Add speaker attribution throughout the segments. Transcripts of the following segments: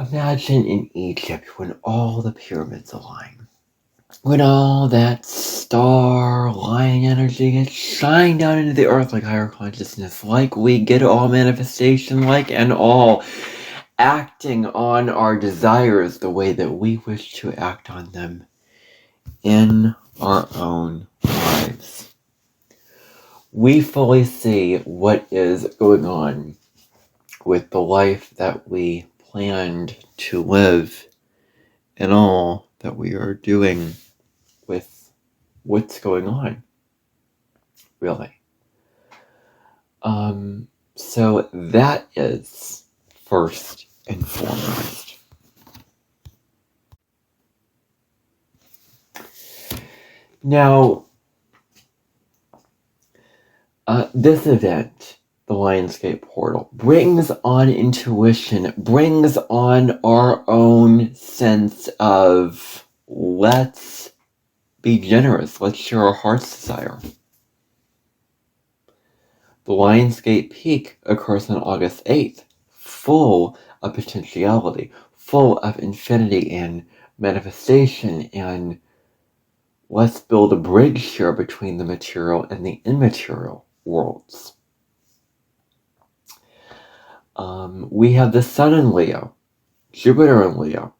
Speaker 1: Imagine in Egypt when all the pyramids align. When all that star line energy gets shined down into the earth like higher consciousness, like we get all manifestation, like and all acting on our desires the way that we wish to act on them in our own lives. We fully see what is going on with the life that we planned to live and all that we are doing with what's going on, really. So that is first and foremost. Now, this event, the Lionsgate Portal, brings on intuition, brings on our own sense of let's be generous, let's share our heart's desire. The Lionsgate peak occurs on August 8th, full of potentiality, full of infinity and manifestation, and let's build a bridge here between the material and the immaterial worlds. We have the Sun in Leo, Jupiter in Leo.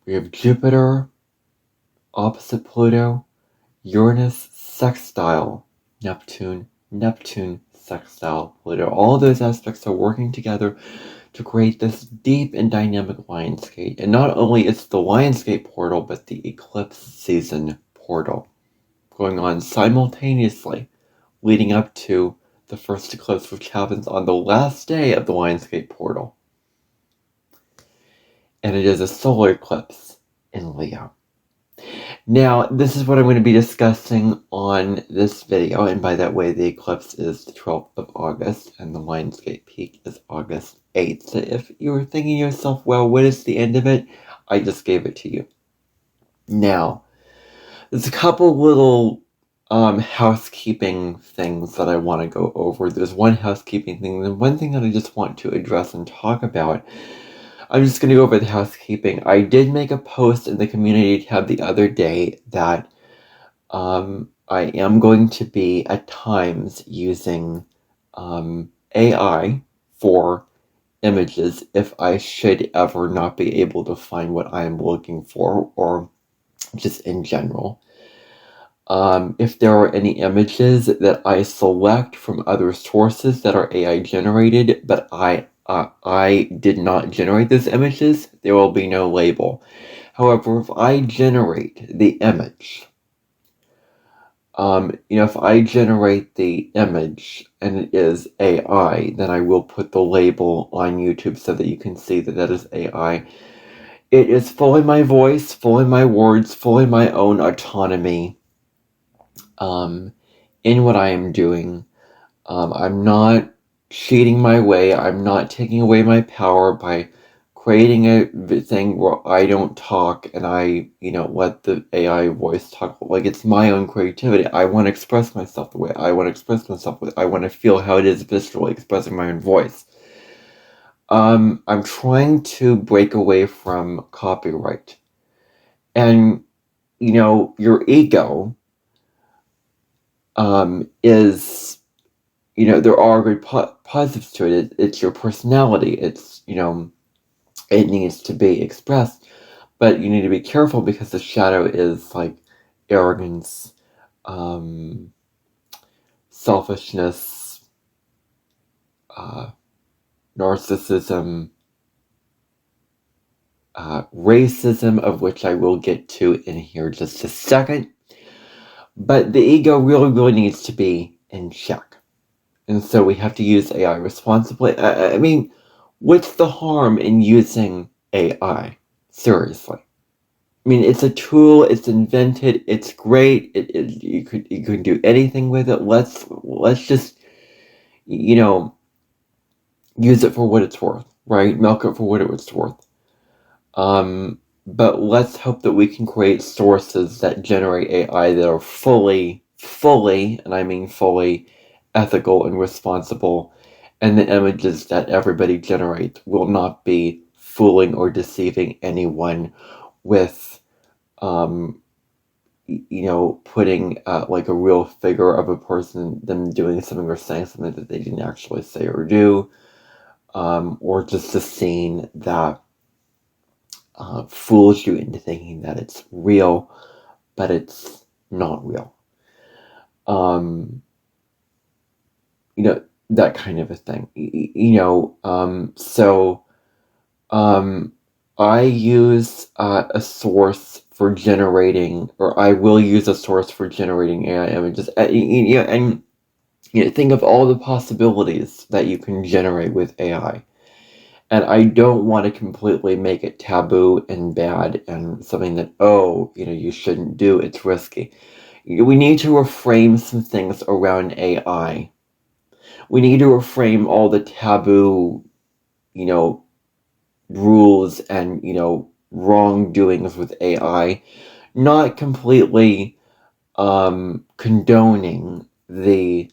Speaker 1: We have Jupiter opposite Pluto, Uranus sextile Neptune, Neptune sextile Pluto. All those aspects are working together to create this deep and dynamic Lionsgate. And not only is the Lionsgate portal, but the eclipse season portal going on simultaneously, leading up to the first eclipse, which happens on the last day of the Lionsgate portal. And it is a solar eclipse in Leo. Now, this is what I'm going to be discussing on this video, and by that way, the eclipse is the 12th of August, and the Lionsgate peak is August 8th. So if you were thinking to yourself, well, what is the end of it? I just gave it to you. Now, there's a couple little housekeeping things that I want to go over. There's one housekeeping thing, and one thing that I just want to address and talk about. I'm just going to go over the housekeeping. I did make a post in the community tab the other day that I am going to be at times using AI for images if I should ever not be able to find what I am looking for, or just in general. If there are any images that I select from other sources that are AI generated, but I did not generate those images, there will be no label. However, if I generate the image, if I generate the image and it is AI, then I will put the label on YouTube so that you can see that that is AI. It is fully my voice, fully my words, fully my own autonomy in what I am doing. I'm not cheating my way. I'm not taking away my power by creating a thing where I don't talk and I, let the AI voice talk. Like, it's my own creativity. I want to express myself the way I want to express myself. I want to feel how it is viscerally expressing my own voice. I'm trying to break away from copyright. And, your ego is, there are good positives to it. It's your personality. It's, it needs to be expressed. But you need to be careful because the shadow is like arrogance, selfishness, narcissism, racism, of which I will get to in here just a second. But the ego really, really needs to be in check. And so we have to use AI responsibly. I mean, what's the harm in using AI? Seriously. I mean, it's a tool, it's invented, it's great, you could do anything with it. Let's just, use it for what it's worth, right? Milk it for what it's worth. But let's hope that we can create sources that generate AI that are fully, and I mean fully, ethical and responsible, and the images that everybody generates will not be fooling or deceiving anyone with, putting like a real figure of a person, them doing something or saying something that they didn't actually say or do, or just a scene that fools you into thinking that it's real, but it's not real. That kind of a thing. I use a source for generating, or I will use a source for generating AI images. And think of all the possibilities that you can generate with AI. And I don't want to completely make it taboo and bad and something that, you shouldn't do. It's risky. We need to reframe some things around AI. We need to reframe all the taboo, rules and, wrongdoings with AI. Not completely condoning the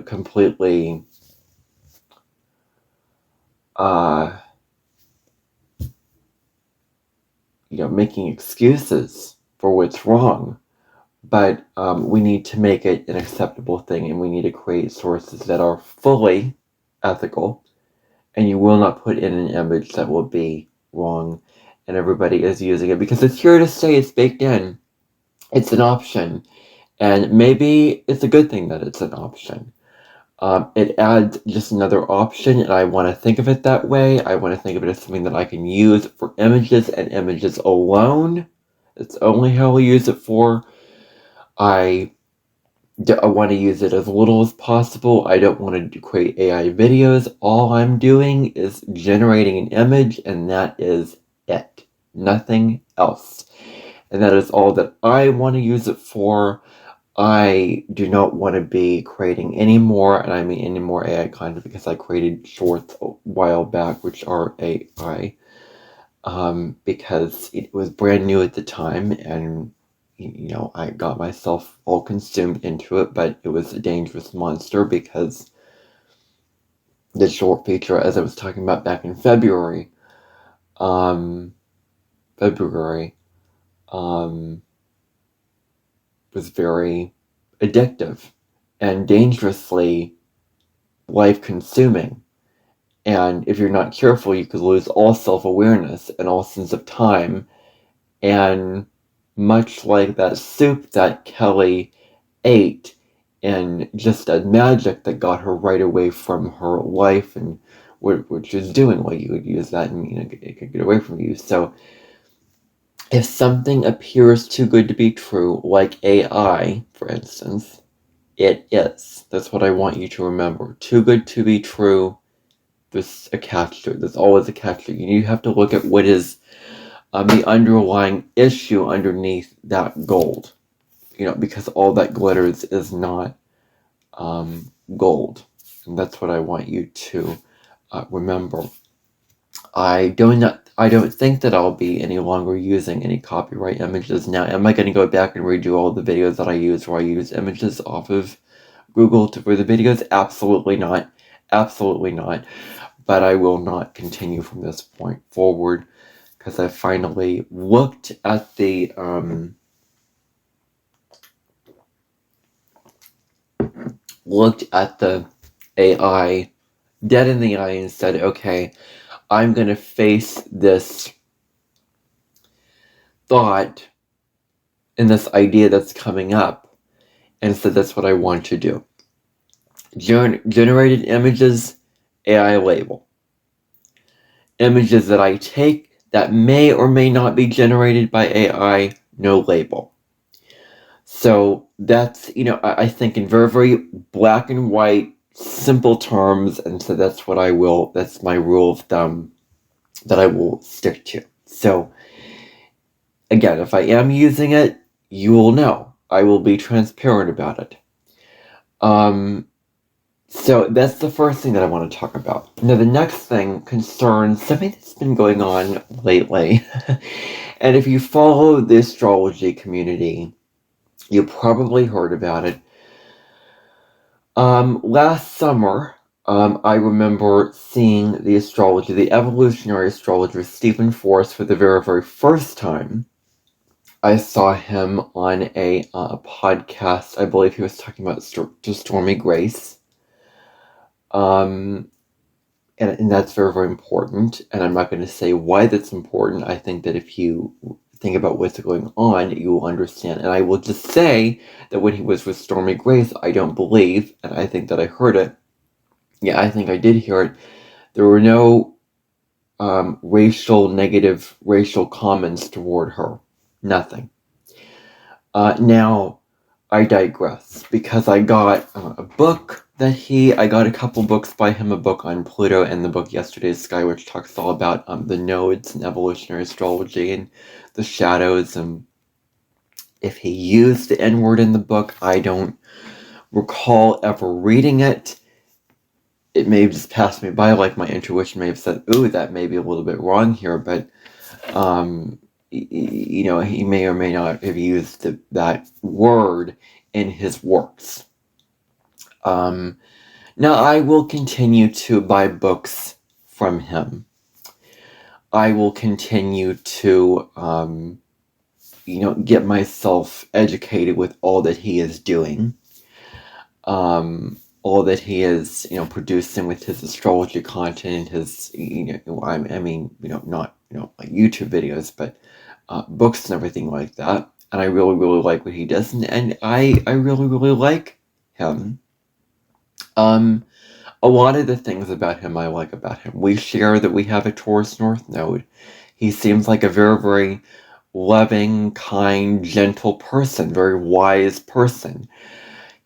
Speaker 1: completely making excuses for what's wrong, but we need to make it an acceptable thing, and we need to create sources that are fully ethical, and you will not put in an image that will be wrong, and everybody is using it because it's here to stay. It's baked in. It's an option, and maybe it's a good thing that it's an option. It adds just another option, and I want to think of it that way. I want to think of it as something that I can use for images and images alone. It's only how we use it for. I want to use it as little as possible. I don't want to create AI videos. All I'm doing is generating an image, and that is it. Nothing else. And that is all that I want to use it for. I do not want to be creating any more, and I mean any more AI content, because I created shorts a while back, which are AI, because it was brand new at the time, and I got myself all consumed into it, but it was a dangerous monster because the short feature, as I was talking about back in February, was very addictive and dangerously life-consuming. And if you're not careful, you could lose all self-awareness and all sense of time. And much like that soup that Kelly ate and just that magic that got her right away from her life and what she's doing, well, you would use that and it could get away from you. So if something appears too good to be true, like AI, for instance, it is. That's what I want you to remember. Too good to be true, there's a catch to it. There's always a catch to it. You have to look at what is the underlying issue underneath that gold. Because all that glitters is not gold. And that's what I want you to remember. I don't think that I'll be any longer using any copyright images now. Am I going to go back and redo all the videos that I use where I use images off of Google for the videos? Absolutely not. Absolutely not. But I will not continue from this point forward, because I finally looked at the AI dead in the eye and said, okay, I'm going to face this thought and this idea that's coming up, and so that's what I want to do. Generated images, AI label. Images that I take that may or may not be generated by AI, no label. So that's, I think in very, very black and white, simple terms, and so that's my rule of thumb that I will stick to. So again, if I am using it, you will know. I will be transparent about it. So that's the first thing that I want to talk about. Now, the next thing concerns something that's been going on lately. And if you follow the astrology community, you probably heard about it. Last summer, I remember seeing the evolutionary astrologer Stephen Forrest for the very, very first time. I saw him on a podcast. I believe he was talking about Stormy Grace. And that's very, very important. And I'm not going to say why that's important. I think that if you think about what's going on, you will understand. And I will just say that when he was with Stormy Grace, I don't believe, and I think that I heard it. Yeah, I think I did hear it. There were no negative racial comments toward her. Nothing. Now, I digress, because I got a book I got a couple books by him, a book on Pluto and the book Yesterday's Sky, which talks all about the nodes and evolutionary astrology and the shadows. And if he used the N-word in the book, I don't recall ever reading it. It may have just passed me by, like my intuition may have said, ooh, that may be a little bit wrong here, but he may or may not have used that word in his works. Now, I will continue to buy books from him. I will continue to, get myself educated with all that he is doing. All that he is, producing with his astrology content, his, not, like YouTube videos, but books and everything like that. And I really, really like what he does, and I really, really like him. A lot of the things about him I like about him. We share that we have a Taurus North Node. He seems like a very, very loving, kind, gentle person, very wise person.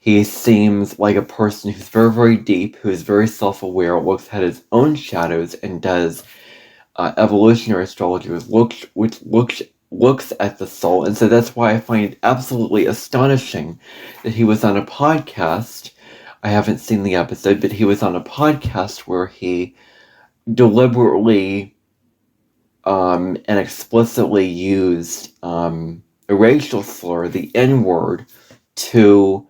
Speaker 1: He seems like a person who's very, very deep, who's very self-aware, looks at his own shadows, and does evolutionary astrology, which looks at the soul. And so that's why I find it absolutely astonishing that he was on a podcast. I haven't seen the episode, but he was on a podcast where he deliberately and explicitly used a racial slur, the N-word, to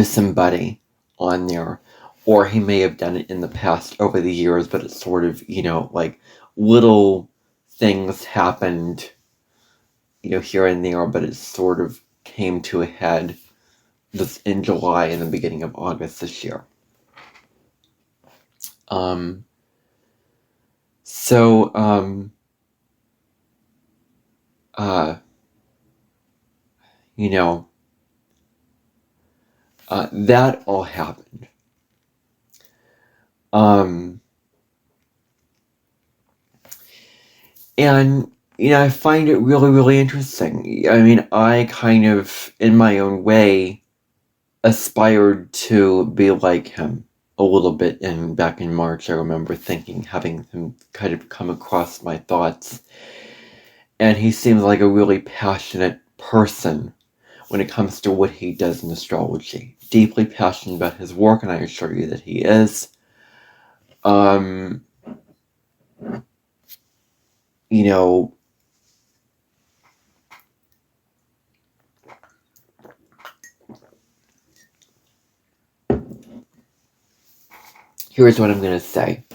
Speaker 1: somebody on there. Or he may have done it in the past over the years, but it's sort of, like little things happened, here and there, but it sort of came to a head this in July and the beginning of August this year. That all happened. And, I find it really, really interesting. I mean, I kind of, in my own way, aspired to be like him a little bit. And back in March, I remember having him kind of come across my thoughts. And he seems like a really passionate person when it comes to what he does in astrology. Deeply passionate about his work, and I assure you that he is. Here's what I'm going to say.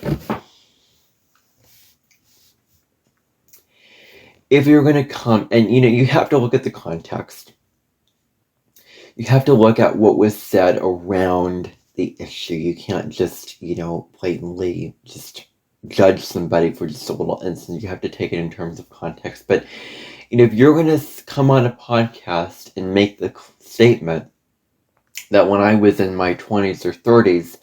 Speaker 1: If you're going to come, and you have to look at the context. You have to look at what was said around the issue. You can't just, blatantly just judge somebody for just a little instance. You have to take it in terms of context. But, if you're going to come on a podcast and make the statement that when I was in my 20s or 30s,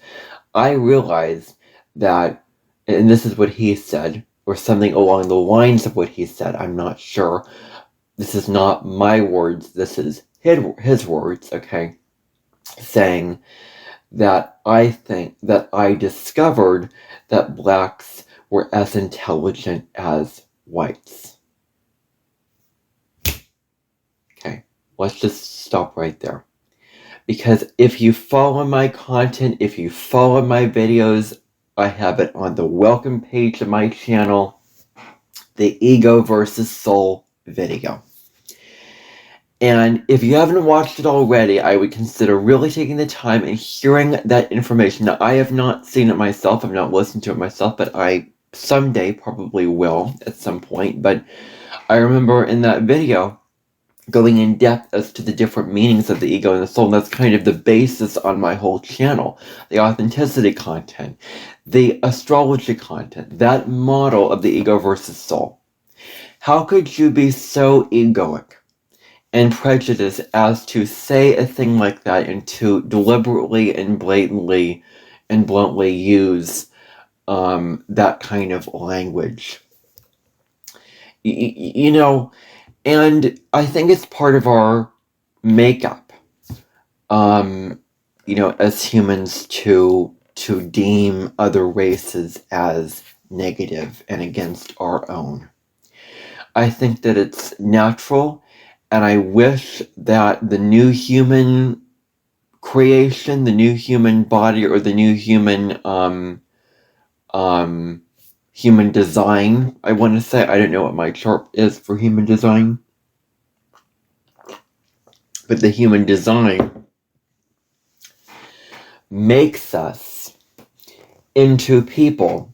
Speaker 1: I realized that, and this is what he said, or something along the lines of what he said, I'm not sure. This is not my words, this is his words, okay? Saying that I think that I discovered that blacks were as intelligent as whites. Okay, let's just stop right there. Because if you follow my content, if you follow my videos, I have it on the welcome page of my channel, the Ego versus Soul video. And if you haven't watched it already, I would consider really taking the time and hearing that information. Now, I have not seen it myself, I've not listened to it myself, but I someday probably will at some point. But I remember in that video going in depth as to the different meanings of the ego and the soul, and that's kind of the basis on my whole channel. The authenticity content, the astrology content, that model of the ego versus soul. How could you be so egoic and prejudiced as to say a thing like that and to deliberately and blatantly and bluntly use that kind of language? You know, and I think it's part of our makeup, as humans to deem other races as negative and against our own. I think that it's natural, and I wish that the new human creation, the new human body, or the new human human design, I want to say, I don't know what my chart is for human design, but the human design makes us into people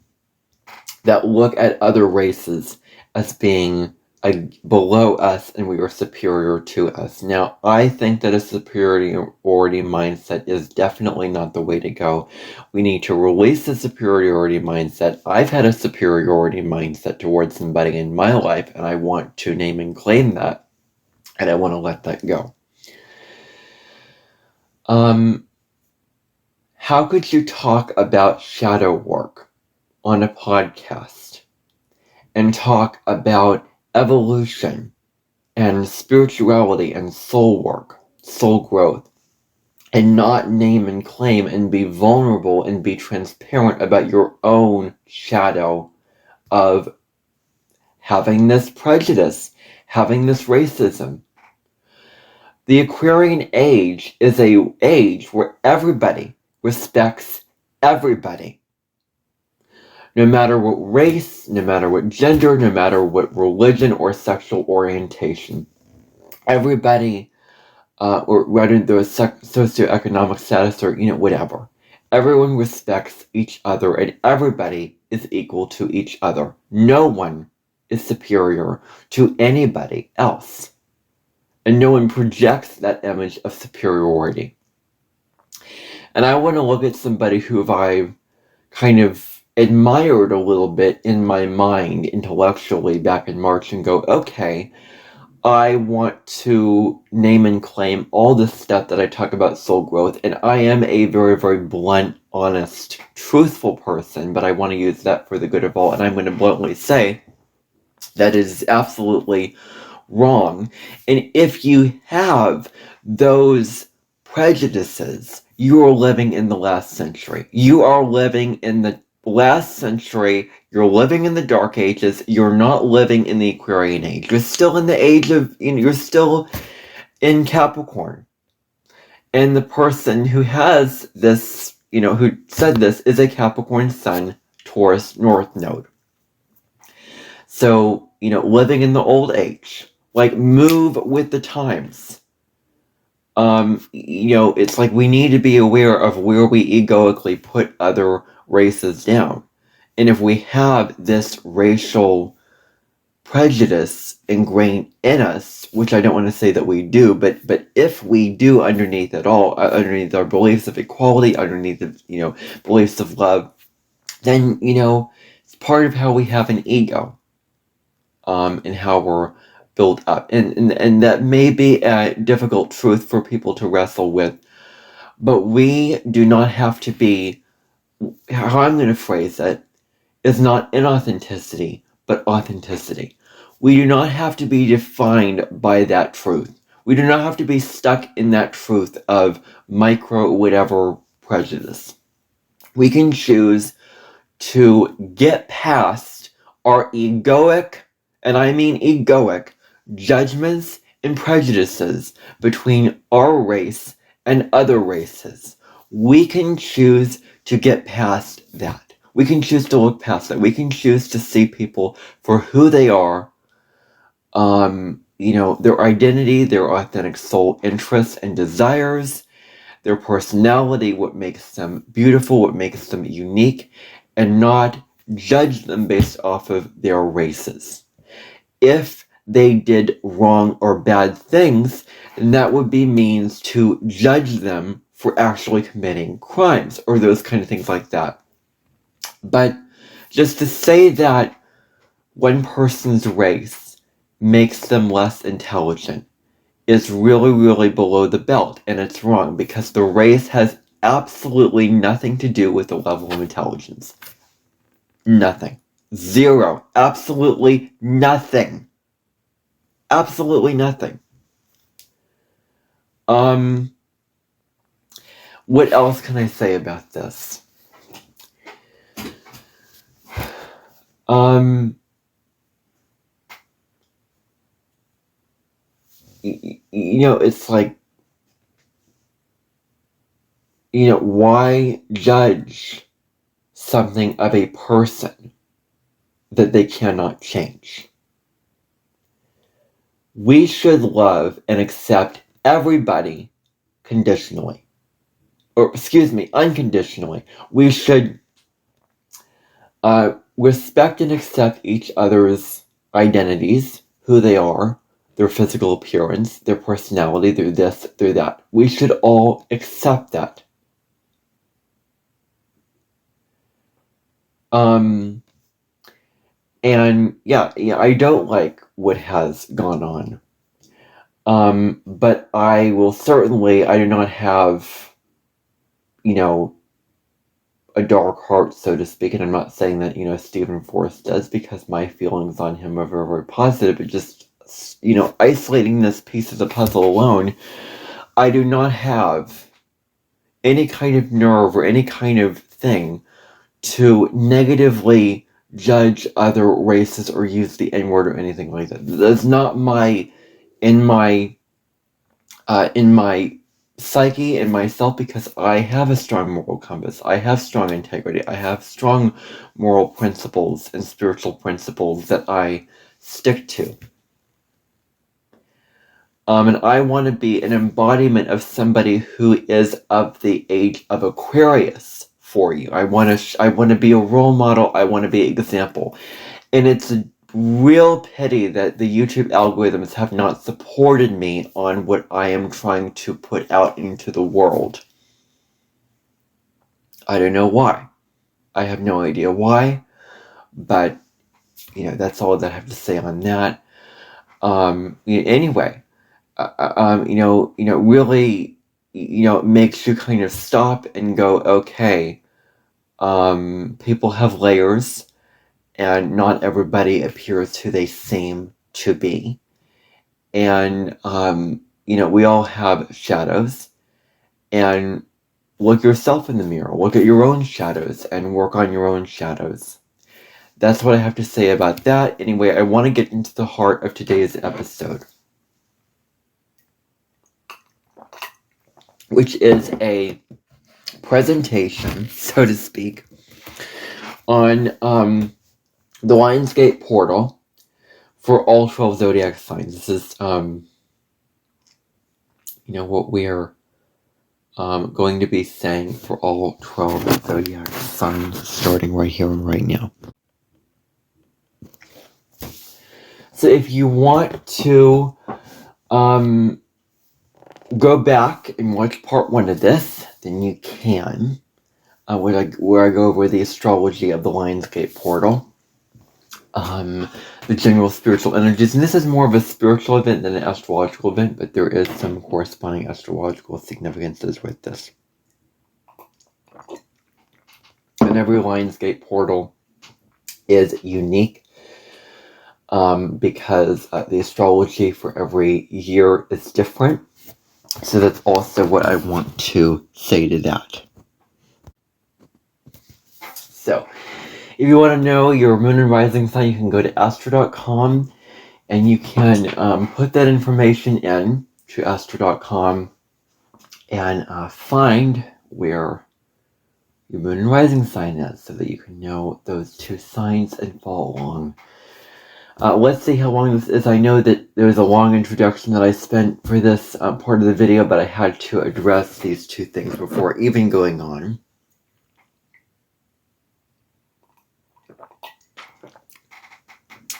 Speaker 1: that look at other races as being below us and we are superior to us. Now, I think that a superiority mindset is definitely not the way to go. We need to release the superiority mindset. I've had a superiority mindset towards somebody in my life, and I want to name and claim that, and I want to let that go. How could you talk about shadow work on a podcast and talk about evolution and spirituality and soul work, soul growth, and not name and claim and be vulnerable and be transparent about your own shadow of having this prejudice, having this racism? The Aquarian age is an age where everybody respects everybody. No matter what race, no matter what gender, no matter what religion or sexual orientation. Everybody, or whether their socioeconomic status or, whatever. Everyone respects each other, and everybody is equal to each other. No one is superior to anybody else. And no one projects that image of superiority. And I want to look at somebody who I've kind of admired a little bit in my mind intellectually back in March and go, okay, I want to name and claim all the stuff that I talk about soul growth, and I am a very, very blunt, honest, truthful person, but I want to use that for the good of all, and I'm going to bluntly say that is absolutely wrong. And if you have those prejudices, you are living in the last century. You are living in the last century. You're living in the dark ages. You're not living in the Aquarian age. You're still in the age of, you're still in Capricorn. And the person who has this, who said this is a Capricorn Sun, Taurus North Node. So, living in the old age. Like, move with the times. It's like we need to be aware of where we egoically put other races down. And if we have this racial prejudice ingrained in us, which I don't want to say that we do, but if we do underneath it all, underneath our beliefs of equality, underneath the, beliefs of love, then, it's part of how we have an ego, and how we're built up. And that may be a difficult truth for people to wrestle with, but we do not have to be, how I'm going to phrase it, is not inauthenticity, but authenticity. We do not have to be defined by that truth. We do not have to be stuck in that truth of micro whatever prejudice. We can choose to get past our egoic, and I mean egoic, judgments and prejudices between our race and other races. We can choose to get past that. We can choose to look past that. We can choose to see people for who they are, their identity, their authentic soul interests and desires, their personality, what makes them beautiful, what makes them unique, and not judge them based off of their races. If they did wrong or bad things, then that would be means to judge them for actually committing crimes or those kind of things like that. But just to say that one person's race makes them less intelligent is really, really below the belt, and it's wrong because the race has absolutely nothing to do with the level of intelligence. Nothing. Zero. Absolutely nothing. Absolutely nothing. What else can I say about this? It's like, why judge something of a person that they cannot change? We should love and accept everybody conditionally. Or, unconditionally. We should respect and accept each other's identities, who they are, their physical appearance, their personality, their this, their that. We should all accept that. And I don't like what has gone on. But I do not have, a dark heart, so to speak, and I'm not saying that, Stephen Forrest does, because my feelings on him are very, very positive. It just, isolating this piece of the puzzle alone, I do not have any kind of nerve or any kind of thing to negatively judge other races or use the N-word or anything like that. That's not in my psyche and myself, because I have a strong moral compass. I have strong integrity. I have strong moral principles and spiritual principles that I stick to. And I want to be an embodiment of somebody who is of the age of Aquarius for you. I want to be a role model. I want to be an example. And it's a real pity that the YouTube algorithms have not supported me on what I am trying to put out into the world. I don't know why. I have no idea why. But, that's all that I have to say on that. Anyway, really, makes you kind of stop and go, okay, people have layers, and not everybody appears who they seem to be. And, we all have shadows, and look yourself in the mirror, look at your own shadows, and work on your own shadows. That's what I have to say about that. Anyway, I want to get into the heart of today's episode, which is a presentation, so to speak, on the Lionsgate Portal for all 12 Zodiac signs. This is, what we're going to be saying for all 12 Zodiac signs, starting right here and right now. So if you want to go back and watch part 1 of this, then you can, where I go over the astrology of the Lionsgate Portal, the general spiritual energies, and this is more of a spiritual event than an astrological event, but there is some corresponding astrological significances with this. And every Lionsgate Portal is unique, because the astrology for every year is different. So that's also what I want to say to that. So, if you want to know your moon and rising sign, you can go to astro.com, and you can put that information in to astro.com and find where your moon and rising sign is, so that you can know those two signs and follow along Let's see how long this is. I know that there was a long introduction that I spent for this part of the video, but I had to address these two things before even going on.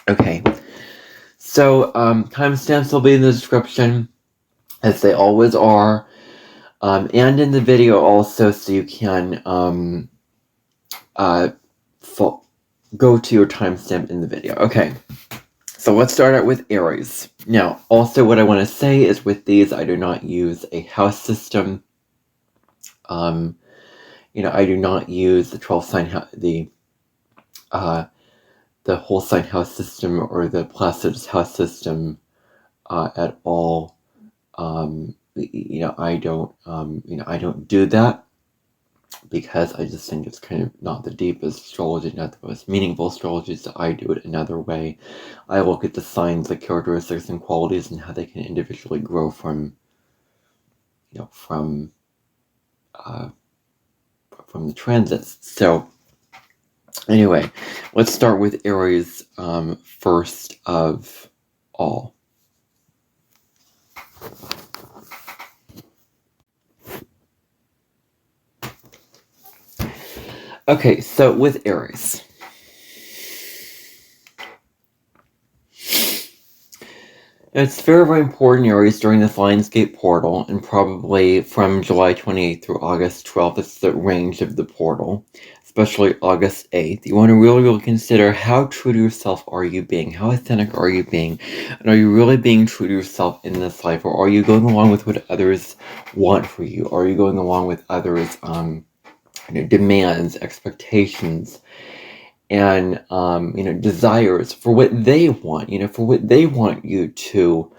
Speaker 1: Okay, so timestamps will be in the description, as they always are, and in the video also, so you can go to your timestamp in the video. Okay. So let's start out with Aries. Now, also what I want to say is with these, I do not use a house system. I do not use the 12 sign the whole sign house system or the Placidus house system at all. I don't do that, because I just think it's kind of not the deepest astrology, not the most meaningful astrology, so I do it another way. I look at the signs, the characteristics and qualities, and how they can individually grow from the transits. So anyway, let's start with Aries first of all. Okay, so with Aries, it's very, very important, Aries, during this Lionsgate Portal, and probably from July 28th through August 12th, it's the range of the portal, especially August 8th. You want to really, really consider how true to yourself are you being, how authentic are you being, and are you really being true to yourself in this life, or are you going along with what others want for you? Are you going along with others' demands, expectations, and desires for what they want, for what they want you to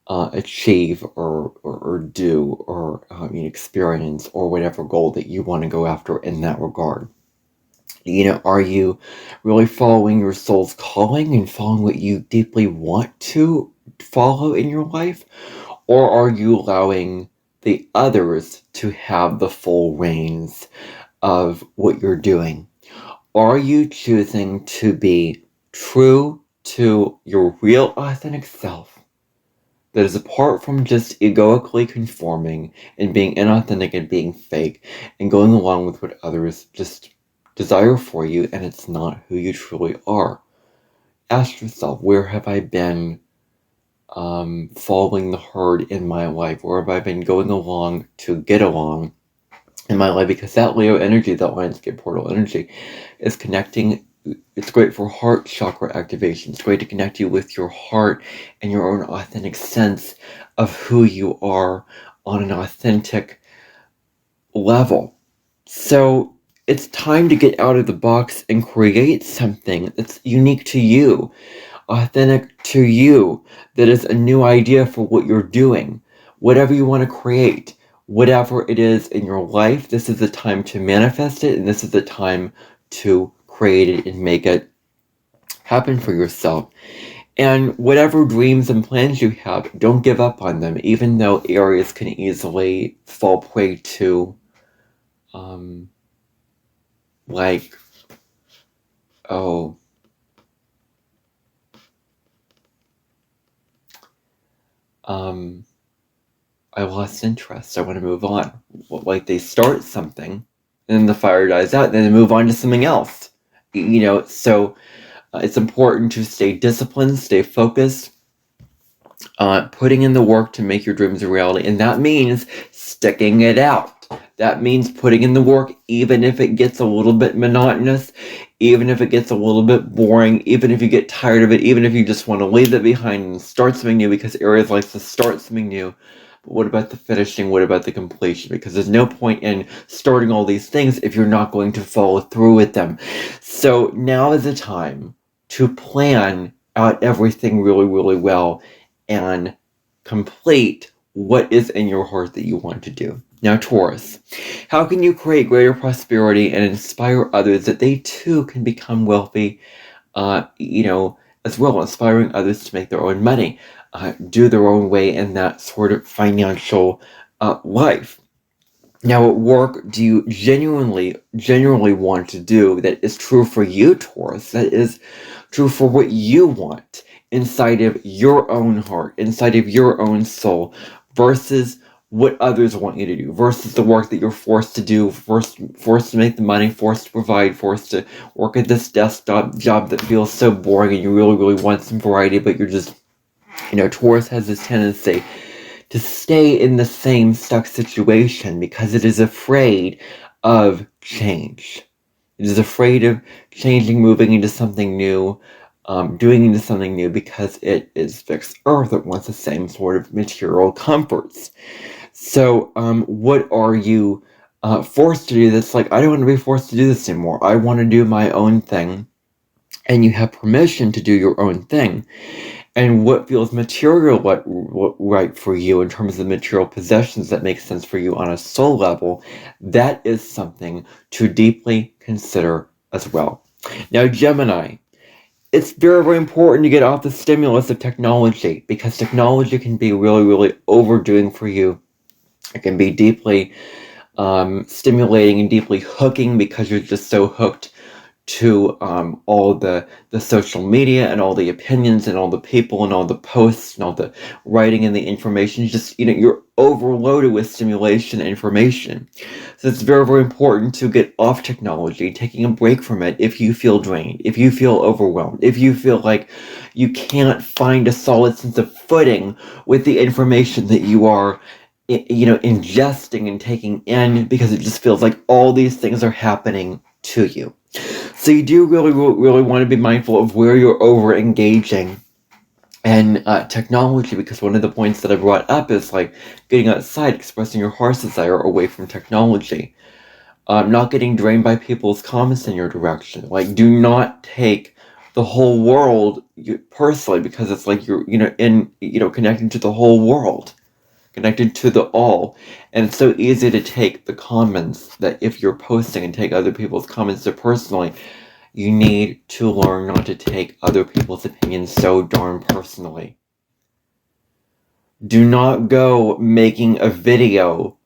Speaker 1: achieve or do or experience, or whatever goal that you want to go after in that regard. Are you really following your soul's calling and following what you deeply want to follow in your life, or are you allowing the others to have the full reins of what you're doing? Are you choosing to be true to your real authentic self that is apart from just egoically conforming and being inauthentic and being fake and going along with what others just desire for you, and it's not who you truly are? Ask yourself, where have I been following the herd in my life? Where have I been going along to get along in my life? Because that Leo energy, that Lionsgate Portal energy, is connecting. It's great for heart chakra activation. It's great to connect you with your heart and your own authentic sense of who you are on an authentic level. So it's time to get out of the box and create something that's unique to you, authentic to you, that is a new idea for what you're doing. Whatever you want to create, whatever it is in your life, this is the time to manifest it, and this is the time to create it and make it happen for yourself. And whatever dreams and plans you have, don't give up on them, even though Aries can easily fall prey to I lost interest, I want to move on. Like they start something, and then the fire dies out, and then they move on to something else. So it's important to stay disciplined, stay focused, putting in the work to make your dreams a reality. And that means sticking it out. That means putting in the work, even if it gets a little bit monotonous, even if it gets a little bit boring, even if you get tired of it, even if you just want to leave it behind and start something new, because Aries likes to start something new. But what about the finishing? What about the completion? Because there's no point in starting all these things if you're not going to follow through with them. So now is the time to plan out everything really, really well and complete what is in your heart that you want to do. Now, Taurus, how can you create greater prosperity and inspire others that they too can become wealthy, as well, inspiring others to make their own money, do their own way in that sort of financial life? Now, at work, do you genuinely want to do that is true for you, Taurus, that is true for what you want inside of your own heart, inside of your own soul, versus what others want you to do, versus the work that you're forced to do, forced to make the money, forced to provide, forced to work at this desktop job that feels so boring and you really want some variety, but you're just, Taurus has this tendency to stay in the same stuck situation because it is afraid of change. It is afraid of changing, moving into something new, doing into something new, because it is fixed earth. It wants the same sort of material comforts. So what are you forced to do? That's like, I don't want to be forced to do this anymore. I want to do my own thing. And you have permission to do your own thing. And what feels material right for you in terms of material possessions that make sense for you on a soul level, that is something to deeply consider as well. Now, Gemini, it's very important to get off the stimulus of technology, because technology can be really overdoing for you. It can be deeply stimulating and deeply hooking, because you're just so hooked to all the social media and all the opinions and all the people and all the posts and all the writing and the information. Just, you're overloaded with stimulation and information. So it's very important to get off technology, taking a break from it if you feel drained, if you feel overwhelmed, if you feel like you can't find a solid sense of footing with the information that you are ingesting and taking in, because it just feels like all these things are happening to you. So you do really want to be mindful of where you're over engaging in technology, because one of the points that I brought up is like getting outside, expressing your heart's desire away from technology, not getting drained by people's comments in your direction. Like, do not take the whole world personally, because it's like you're connecting to the whole world, connected to the all. And it's so easy to take the comments, that if you're posting and take other people's comments so personally, you need to learn not to take other people's opinions so darn personally. Do not go making a video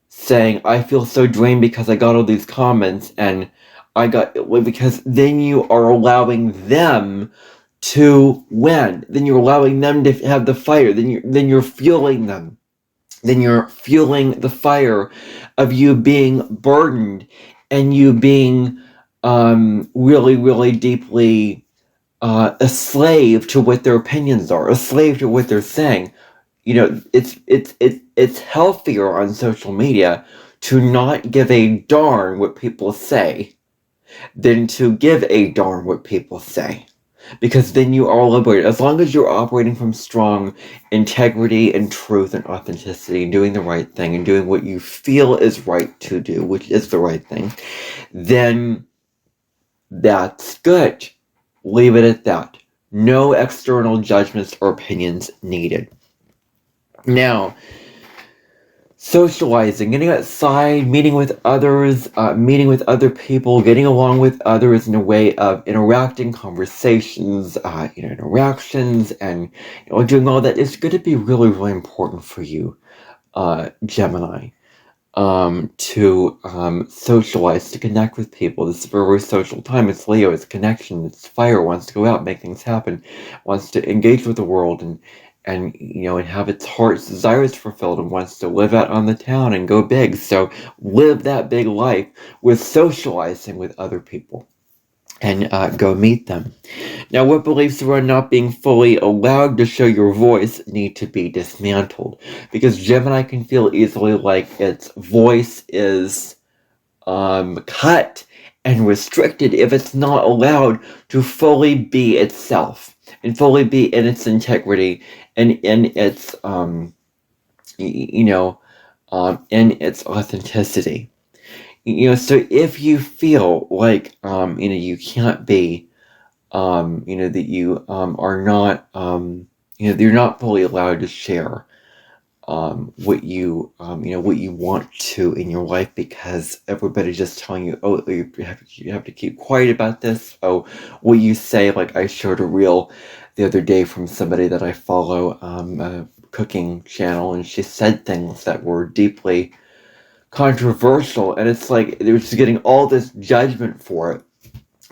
Speaker 1: saying, I feel so drained because I got all these comments, and because then you are allowing them to win. Then you're allowing them to have the fire. Then you're fueling them. Then you're fueling the fire of you being burdened and you being really deeply a slave to what their opinions are, a slave to what they're saying. It's healthier on social media to not give a darn what people say than to give a darn what people say. Because then you are liberated. As long as you're operating from strong integrity and truth and authenticity and doing the right thing and doing what you feel is right to do, which is the right thing, then that's good. Leave it at that. No external judgments or opinions needed. Now, socializing, getting outside, meeting with others, meeting with other people, getting along with others in a way of interacting, conversations, interactions, and doing all that is going to be really important for you, Gemini, to socialize, to connect with people. This is a very social time. It's Leo, it's connection, it's fire, wants to go out, make things happen, wants to engage with the world and have its heart's desires fulfilled, and wants to live out on the town and go big. So live that big life with socializing with other people and go meet them. Now, what beliefs around not being fully allowed to show your voice need to be dismantled, because Gemini can feel easily like its voice is cut and restricted if it's not allowed to fully be itself and fully be in its integrity and in its in its authenticity. So if you feel like you can't be that you are not that you're not fully allowed to share what you want to in your life, because everybody's just telling you, oh, you have to keep quiet about this. Oh, what you say, like I shared a reel the other day from somebody that I follow, a cooking channel, and she said things that were deeply controversial, and it's like they're just getting all this judgment for it.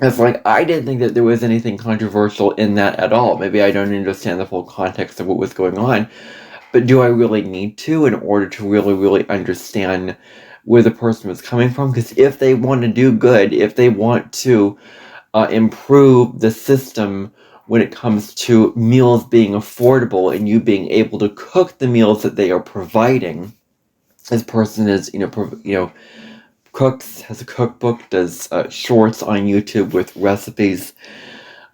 Speaker 1: It's like, I didn't think that there was anything controversial in that at all. Maybe I don't understand the full context of what was going on, but do I really need to in order to really understand where the person was coming from? Because if they want to do good, if they want to improve the system when it comes to meals being affordable and you being able to cook the meals that they are providing, this person is, cooks, has a cookbook, does shorts on YouTube with recipes.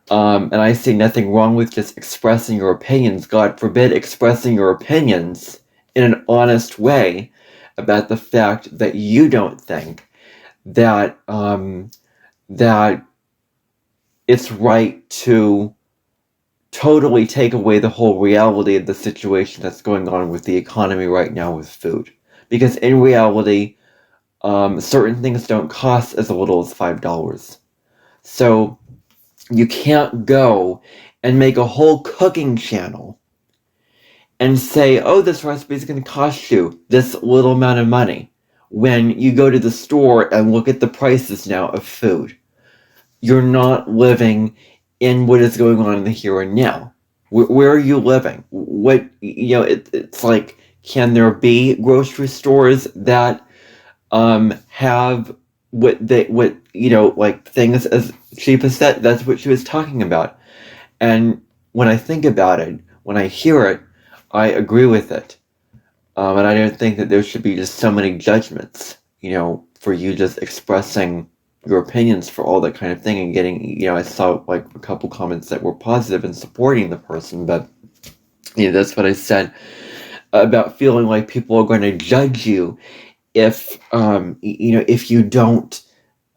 Speaker 1: And I see nothing wrong with just expressing your opinions. God forbid expressing your opinions in an honest way about the fact that you don't think that that it's right to totally take away the whole reality of the situation that's going on with the economy right now with food. Because in reality, certain things don't cost as little as $5. So you can't go and make a whole cooking channel and say, oh, this recipe is going to cost you this little amount of money, when you go to the store and look at the prices now of food. You're not living in what is going on in the here and now. Where are you living? What, it's like, can there be grocery stores that have like things as cheap as that? That's what she was talking about. And when I think about it, when I hear it, I agree with it. And I don't think that there should be just so many judgments, for you just expressing your opinions for all that kind of thing and getting, I saw like a couple comments that were positive and supporting the person, but, that's what I said about feeling like people are going to judge you if, if you don't,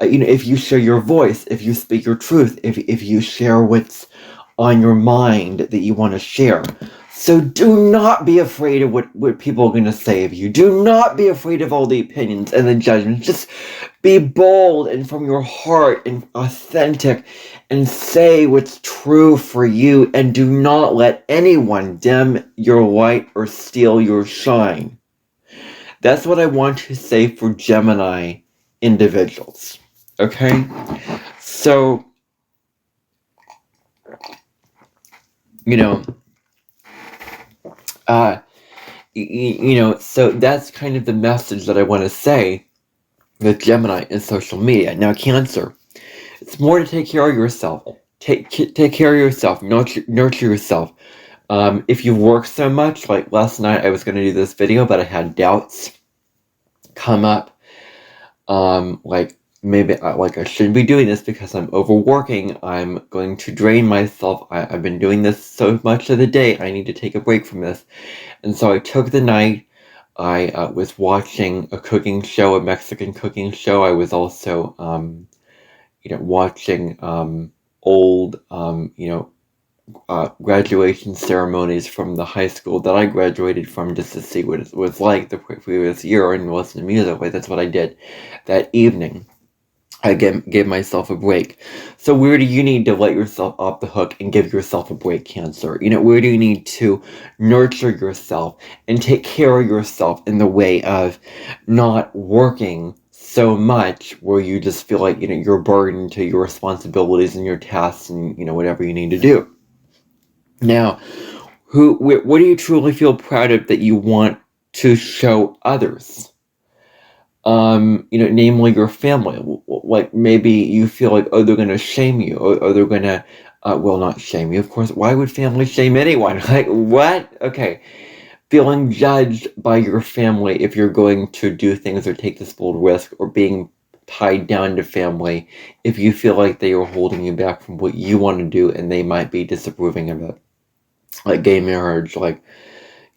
Speaker 1: if you share your voice, if you speak your truth, if you share what's on your mind that you want to share. So do not be afraid of what people are going to say of you. Do not be afraid of all the opinions and the judgments. Just be bold and from your heart and authentic and say what's true for you, and do not let anyone dim your light or steal your shine. That's what I want to say for Gemini individuals. Okay? So, so that's kind of the message that I want to say with Gemini and social media. Now, Cancer, it's more to take care of yourself. Take care of yourself. Nurture yourself. If you work so much, like last night I was going to do this video, but I had doubts come up. Like maybe I shouldn't be doing this because I'm overworking. I'm going to drain myself. I've been doing this so much of the day. I need to take a break from this. And so I took the night. I was watching a cooking show, a Mexican cooking show. I was also, watching old, graduation ceremonies from the high school that I graduated from, just to see what it was like the previous year and listen to music. That's what I did that evening. I gave myself a break. So where do you need to let yourself off the hook and give yourself a break, Cancer? Where do you need to nurture yourself and take care of yourself in the way of not working so much where you just feel like, you're burdened to your responsibilities and your tasks and, whatever you need to do. Now, what do you truly feel proud of that you want to show others? Namely your family. Like maybe you feel like, oh, they're going to shame you, or they're going to, well, not shame you, of course. Why would family shame anyone? Like, what? Okay. Feeling judged by your family if you're going to do things or take this bold risk, or being tied down to family if you feel like they are holding you back from what you want to do and they might be disapproving of it. Like gay marriage, like,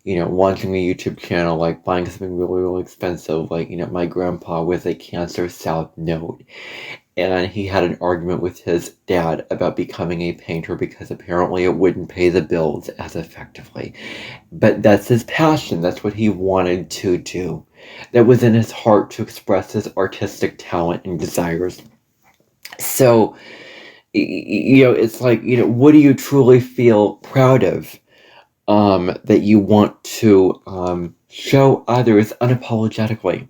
Speaker 1: launching a YouTube channel, like buying something really expensive, like, my grandpa with a Cancer South Node. And he had an argument with his dad about becoming a painter because apparently it wouldn't pay the bills as effectively. But that's his passion. That's what he wanted to do. That was in his heart to express his artistic talent and desires. So, it's like, what do you truly feel proud of? That you want to show others unapologetically.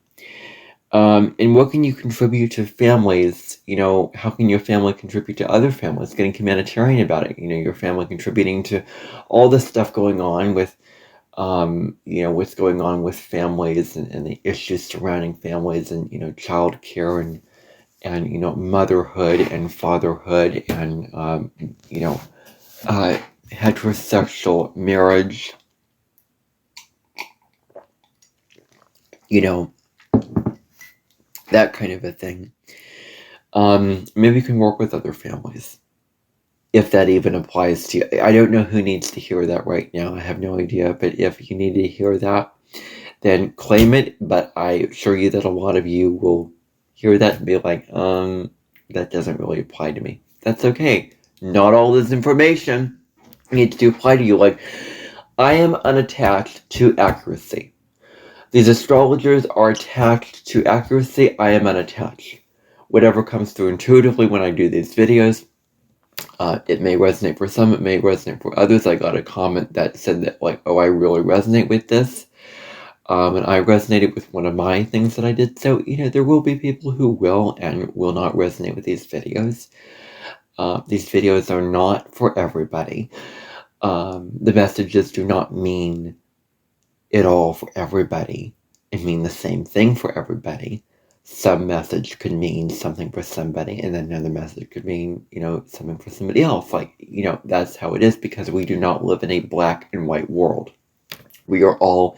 Speaker 1: And what can you contribute to families? How can your family contribute to other families? Getting humanitarian about it. Your family contributing to all this stuff going on with, what's going on with families and the issues surrounding families and, child care and motherhood and fatherhood and, heterosexual marriage, that kind of a thing. Maybe you can work with other families, if that even applies to you. I don't know who needs to hear that right now. I have no idea, but if you need to hear that, then claim it. But I assure you that a lot of you will hear that and be like, that doesn't really apply to me. That's okay. Not all this information needs to apply to you. Like, I am unattached to accuracy. These astrologers are attached to accuracy. I am unattached. Whatever comes through intuitively when I do these videos, it may resonate for some, it may resonate for others. I got a comment that said that, like, oh, I really resonate with this. And I resonated with one of my things that I did. So, there will be people who will and will not resonate with these videos. These videos are not for everybody. The messages do not mean it all for everybody and mean the same thing for everybody. Some message could mean something for somebody, and then another message could mean, something for somebody else. Like, that's how it is, because we do not live in a black and white world. We are all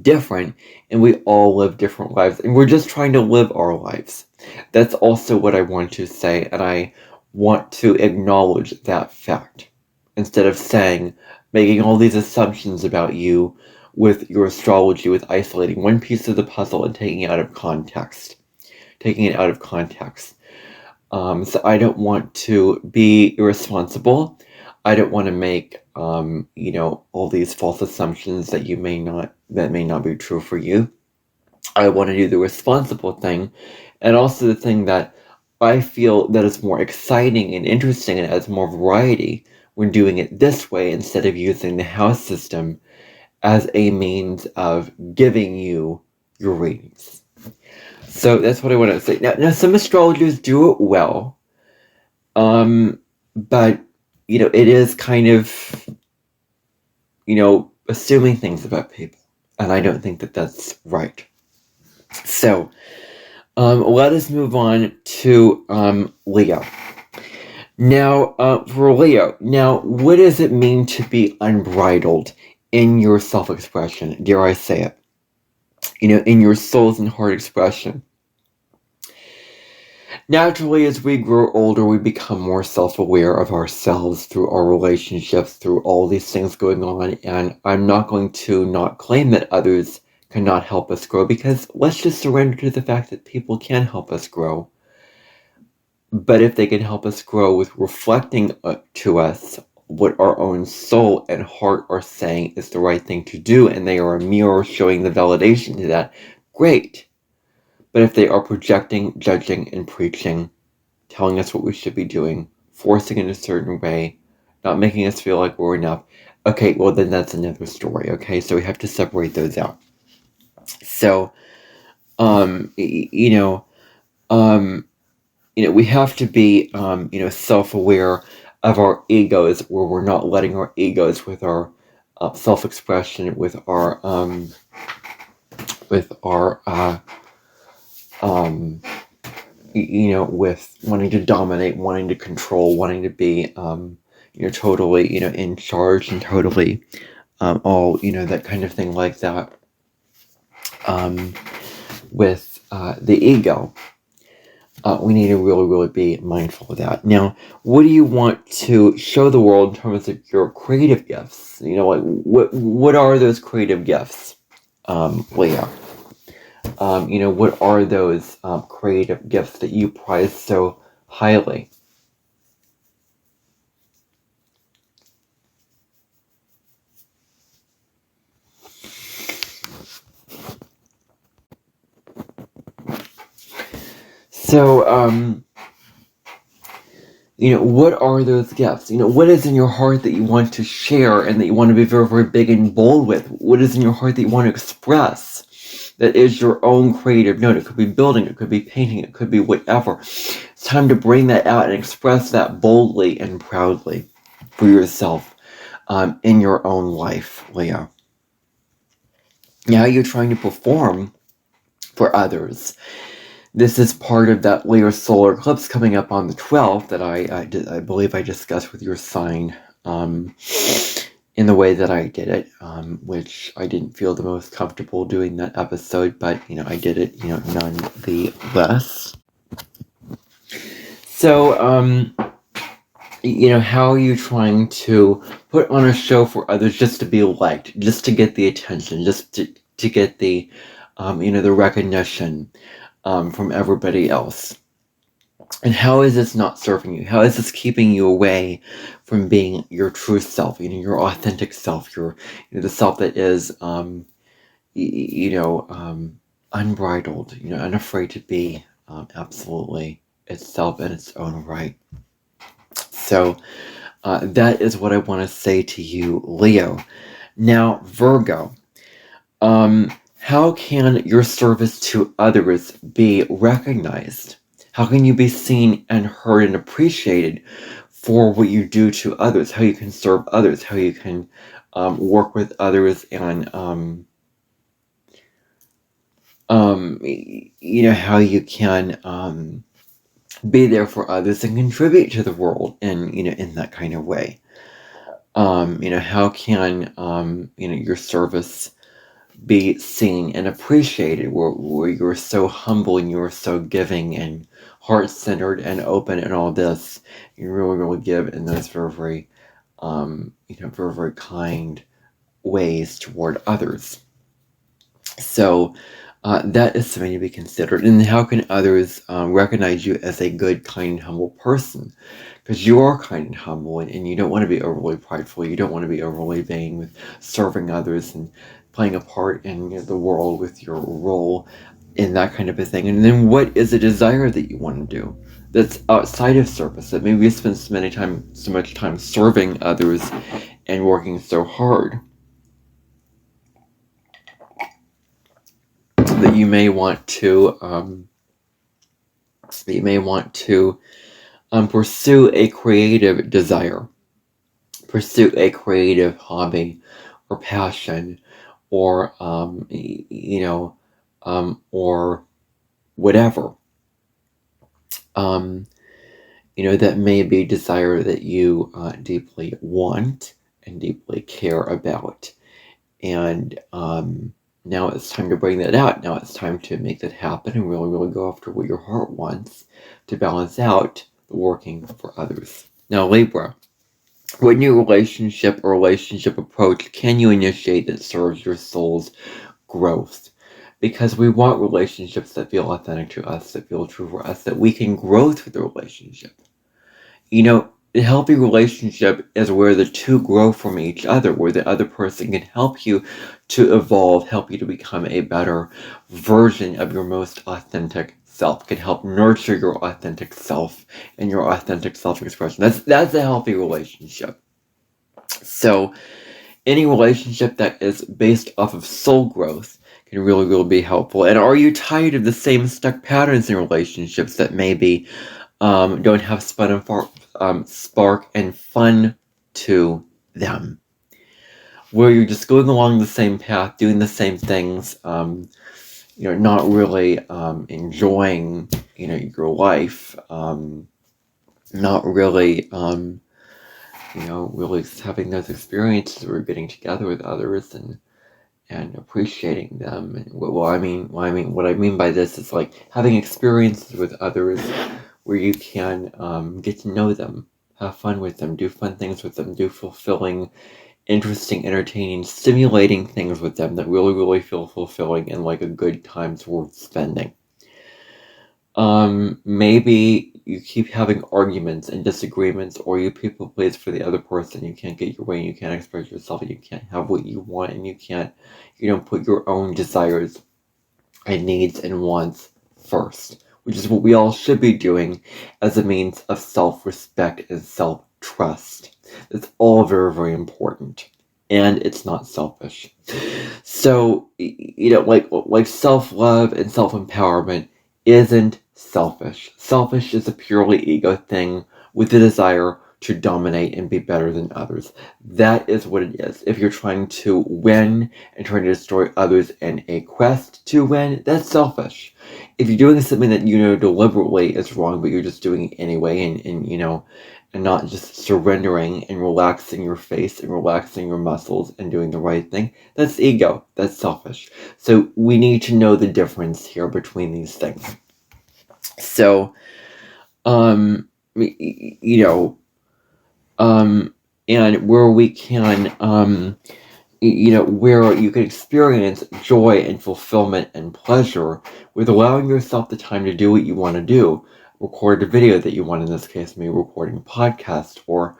Speaker 1: different, and we all live different lives, and we're just trying to live our lives. That's also what I want to say, and I want to acknowledge that fact. Instead of making all these assumptions about you with your astrology, with isolating one piece of the puzzle and taking it out of context. So I don't want to be irresponsible. I don't want to make, all these false assumptions that may not be true for you. I want to do the responsible thing, and also the thing that I feel that is more exciting and interesting and adds more variety when doing it this way, instead of using the house system as a means of giving you your readings. So that's what I want to say. Now some astrologers do it well, but it is kind of, assuming things about people, and I don't think that that's right. So let us move on to Leo. Now, for Leo, what does it mean to be unbridled in your self-expression? Dare I say it? In your soul's and heart expression. Naturally, as we grow older, we become more self-aware of ourselves through our relationships, through all these things going on, and I'm not going to not claim that others cannot help us grow, because let's just surrender to the fact that people can help us grow. But if they can help us grow with reflecting to us what our own soul and heart are saying is the right thing to do, and they are a mirror showing the validation to that, great. But if they are projecting, judging, and preaching, telling us what we should be doing, forcing in a certain way, not making us feel like we're enough, okay, well then that's another story, okay? So we have to separate those out. So, we have to be, self-aware of our egos, where we're not letting our egos with our self-expression, with wanting to dominate, wanting to control, wanting to be, totally, in charge and totally, all, that kind of thing like that, with the ego. We need to really, really be mindful of that. Now, what do you want to show the world in terms of your creative gifts? What are those creative gifts, Leo? What are those creative gifts that you prize so highly? So, what are those gifts? What is in your heart that you want to share and that you want to be very, very big and bold with? What is in your heart that you want to express? that is your own creative note. It could be building, it could be painting, it could be whatever. It's time to bring that out and express that boldly and proudly for yourself in your own life, Leo. Now you're trying to perform for others. This is part of that Leo solar eclipse coming up on the 12th that I believe I discussed with your sign in the way that I did it, which I didn't feel the most comfortable doing that episode, but, I did it, nonetheless. So, how are you trying to put on a show for others just to be liked, just to get the attention, just to get the, the recognition from everybody else? And how is this not serving you? How is this keeping you away from being your true self, your authentic self, the self that is, unbridled, unafraid to be absolutely itself in its own right? So that is what I want to say to you, Leo. Now, Virgo, how can your service to others be recognized? How can you be seen and heard and appreciated for what you do to others? How you can serve others? How you can work with others and how you can be there for others and contribute to the world in that kind of way. How can your service be seen and appreciated where you're so humble and you're so giving and heart-centered and open and all this? You really give in those very, very very, very kind ways toward others. So that is something to be considered. And how can others recognize you as a good, kind, and humble person? Because you are kind and humble, and you don't want to be overly prideful. You don't want to be overly vain with serving others and playing a part in the world with your role in that kind of a thing. And then what is a desire that you want to do that's outside of service, that maybe you spend so much time serving others and working so hard that you may want to pursue a creative desire, pursue a creative hobby or passion, or or whatever that may be a desire that you deeply want and deeply care about. And now it's time to bring that out. Now it's time to make that happen and really, really go after what your heart wants to balance out the working for others. Now, Libra, what new relationship or relationship approach can you initiate that serves your soul's growth? Because we want relationships that feel authentic to us, that feel true for us, that we can grow through the relationship. A healthy relationship is where the two grow from each other, where the other person can help you to evolve, help you to become a better version of your most authentic self, can help nurture your authentic self and your authentic self-expression. That's a healthy relationship. So any relationship that is based off of soul growth can really, really be helpful. And are you tired of the same stuck patterns in relationships that maybe don't have spark and fun to them, where you're just going along the same path, doing the same things, not really enjoying your life, not really really having those experiences where you're getting together with others and appreciating them. And what I mean by this is like having experiences with others where you can get to know them, have fun with them, do fun things with them, do fulfilling, interesting, entertaining, stimulating things with them that really, really feel fulfilling and like a good time's worth spending. Maybe you keep having arguments and disagreements, or you people please for the other person. You can't get your way, and you can't express yourself, and you can't have what you want, and you don't put your own desires and needs and wants first, which is what we all should be doing as a means of self-respect and self-trust. It's all very, very important. and it's not selfish. So, like self-love and self-empowerment isn't selfish. Selfish is a purely ego thing with the desire to dominate and be better than others. That is what it is. If you're trying to win and trying to destroy others in a quest to win, that's selfish. If you're doing something that you know deliberately is wrong, but you're just doing it anyway, and not just surrendering and relaxing your face and relaxing your muscles and doing the right thing, that's ego. That's selfish. So we need to know the difference here between these things. So, and where we can, where you can experience joy and fulfillment and pleasure with allowing yourself the time to do what you want to do. Record a video that you want, in this case, maybe recording a podcast, or,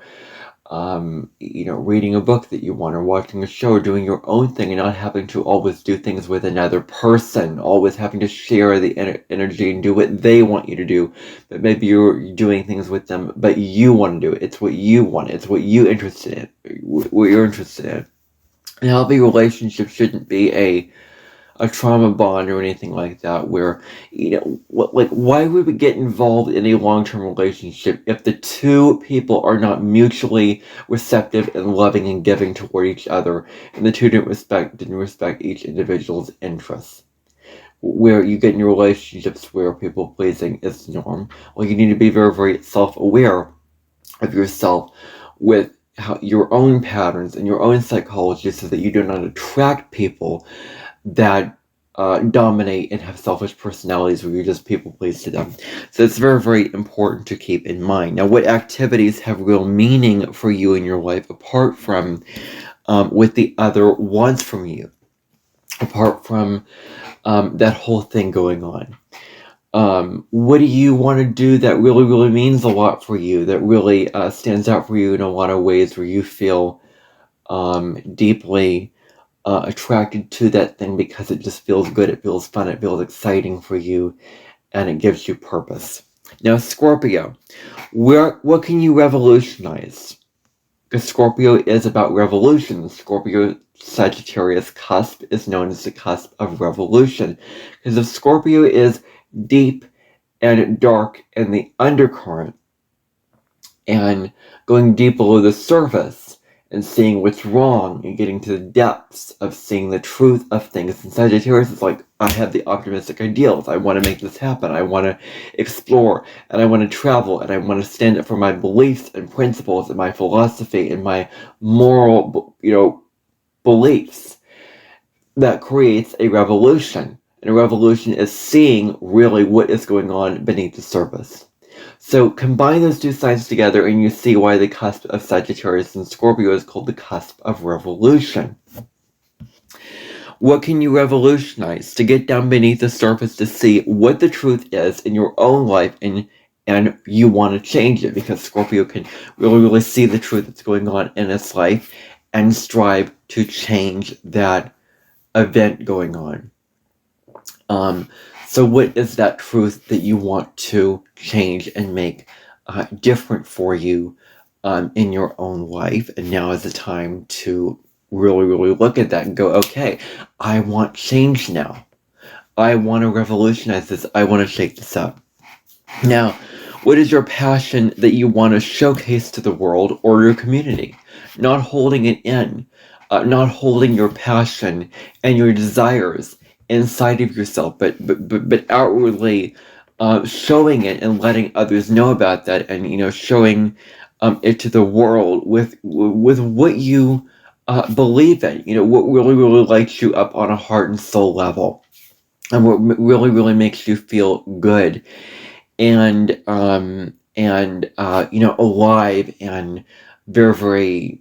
Speaker 1: reading a book that you want, or watching a show, or doing your own thing, and not having to always do things with another person, always having to share the energy and do what they want you to do. But maybe you're doing things with them, but you want to do it. It's what you want. It's what you're interested in. A healthy relationship shouldn't be a trauma bond or anything like that, where, why would we get involved in a long-term relationship if the two people are not mutually receptive and loving and giving toward each other, and the two didn't respect each individual's interests? Where you get in relationships where people pleasing is the norm, well, you need to be very, very self-aware of yourself with your own patterns and your own psychology, so that you do not attract people that dominate and have selfish personalities where you're just people please to them. So it's very, very important to keep in mind. Now, what activities have real meaning for you in your life, apart from what the other wants from you, apart from that whole thing going on? What do you want to do that really, really means a lot for you, that really stands out for you in a lot of ways, where you feel deeply attracted to that thing because it just feels good, it feels fun, it feels exciting for you, and it gives you purpose? Now, Scorpio, what can you revolutionize? Because Scorpio is about revolution. Scorpio Sagittarius cusp is known as the cusp of revolution, because if Scorpio is deep and dark in the undercurrent and going deep below the surface and seeing what's wrong and getting to the depths of seeing the truth of things. And Sagittarius is like, I have the optimistic ideals. I want to make this happen. I want to explore, and I want to travel, and I want to stand up for my beliefs and principles and my philosophy and my moral, beliefs. That creates a revolution. And a revolution is seeing really what is going on beneath the surface. So combine those two signs together, and you see why the cusp of Sagittarius and Scorpio is called the cusp of revolution. What can you revolutionize to get down beneath the surface to see what the truth is in your own life, and you want to change it? Because Scorpio can really, really see the truth that's going on in its life and strive to change that event going on. So what is that truth that you want to change and make different for you in your own life? And now is the time to really, really look at that and go, okay, I want change now. I want to revolutionize this. I want to shake this up. Now, what is your passion that you want to showcase to the world or your community? Not holding it in, not holding your passion and your desires inside of yourself, but outwardly showing it and letting others know about that, and showing it to the world with what you believe in. What really, really lights you up on a heart and soul level, and what really, really makes you feel good and alive, and very, very,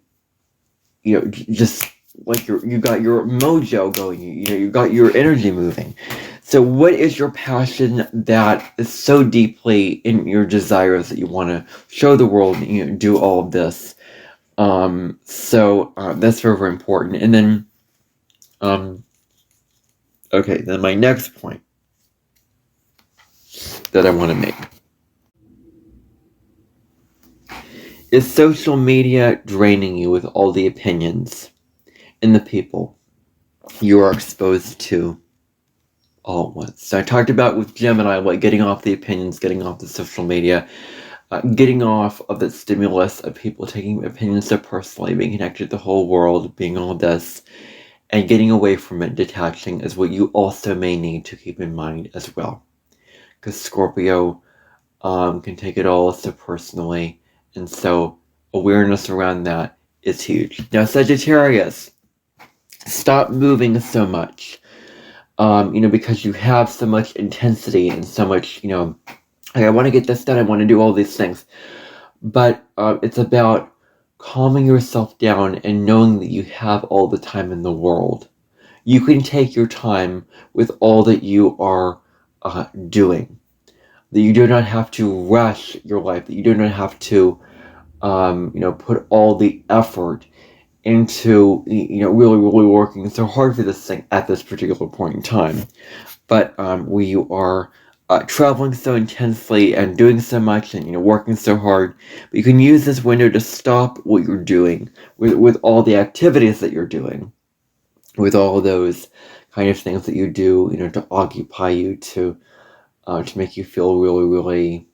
Speaker 1: just like you got your mojo going, you got your energy moving. So what is your passion that is so deeply in your desires that you want to show the world, and do all of this? So that's very, very important. And then okay, then my next point that I want to make is social media draining you with all the opinions and the people you are exposed to all at once. So I talked about with Gemini, like getting off the opinions, getting off the social media, getting off of the stimulus of people taking opinions so personally, being connected to the whole world, being all this, and getting away from it, detaching, is what you also may need to keep in mind as well. Because Scorpio can take it all so personally, and so awareness around that is huge. Now, Sagittarius, stop moving so much, because you have so much intensity and so much, like, I want to get this done, I want to do all these things. But it's about calming yourself down and knowing that you have all the time in the world. You can take your time with all that you are doing. That you do not have to rush your life. That you do not have to, put all the effort into, really, really working so hard for this thing at this particular point in time. But where you are traveling so intensely and doing so much and working so hard, but you can use this window to stop what you're doing with all the activities that you're doing, with all those kind of things that you do, to occupy you, to make you feel really, really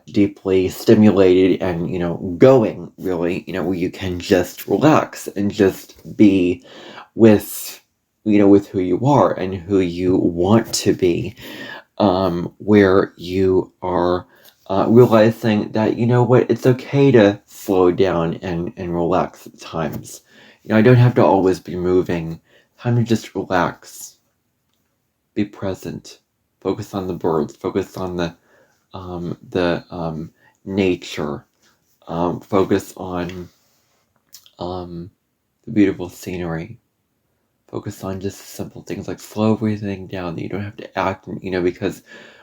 Speaker 1: deeply stimulated and going, really, where you can just relax and just be with with who you are and who you want to be, where you are realizing that, it's okay to slow down and relax at times. I don't have to always be moving. Time to just relax, be present, focus on the birds, focus on the nature, focus on the beautiful scenery. Focus on just simple things like slow everything down. That you don't have to act, because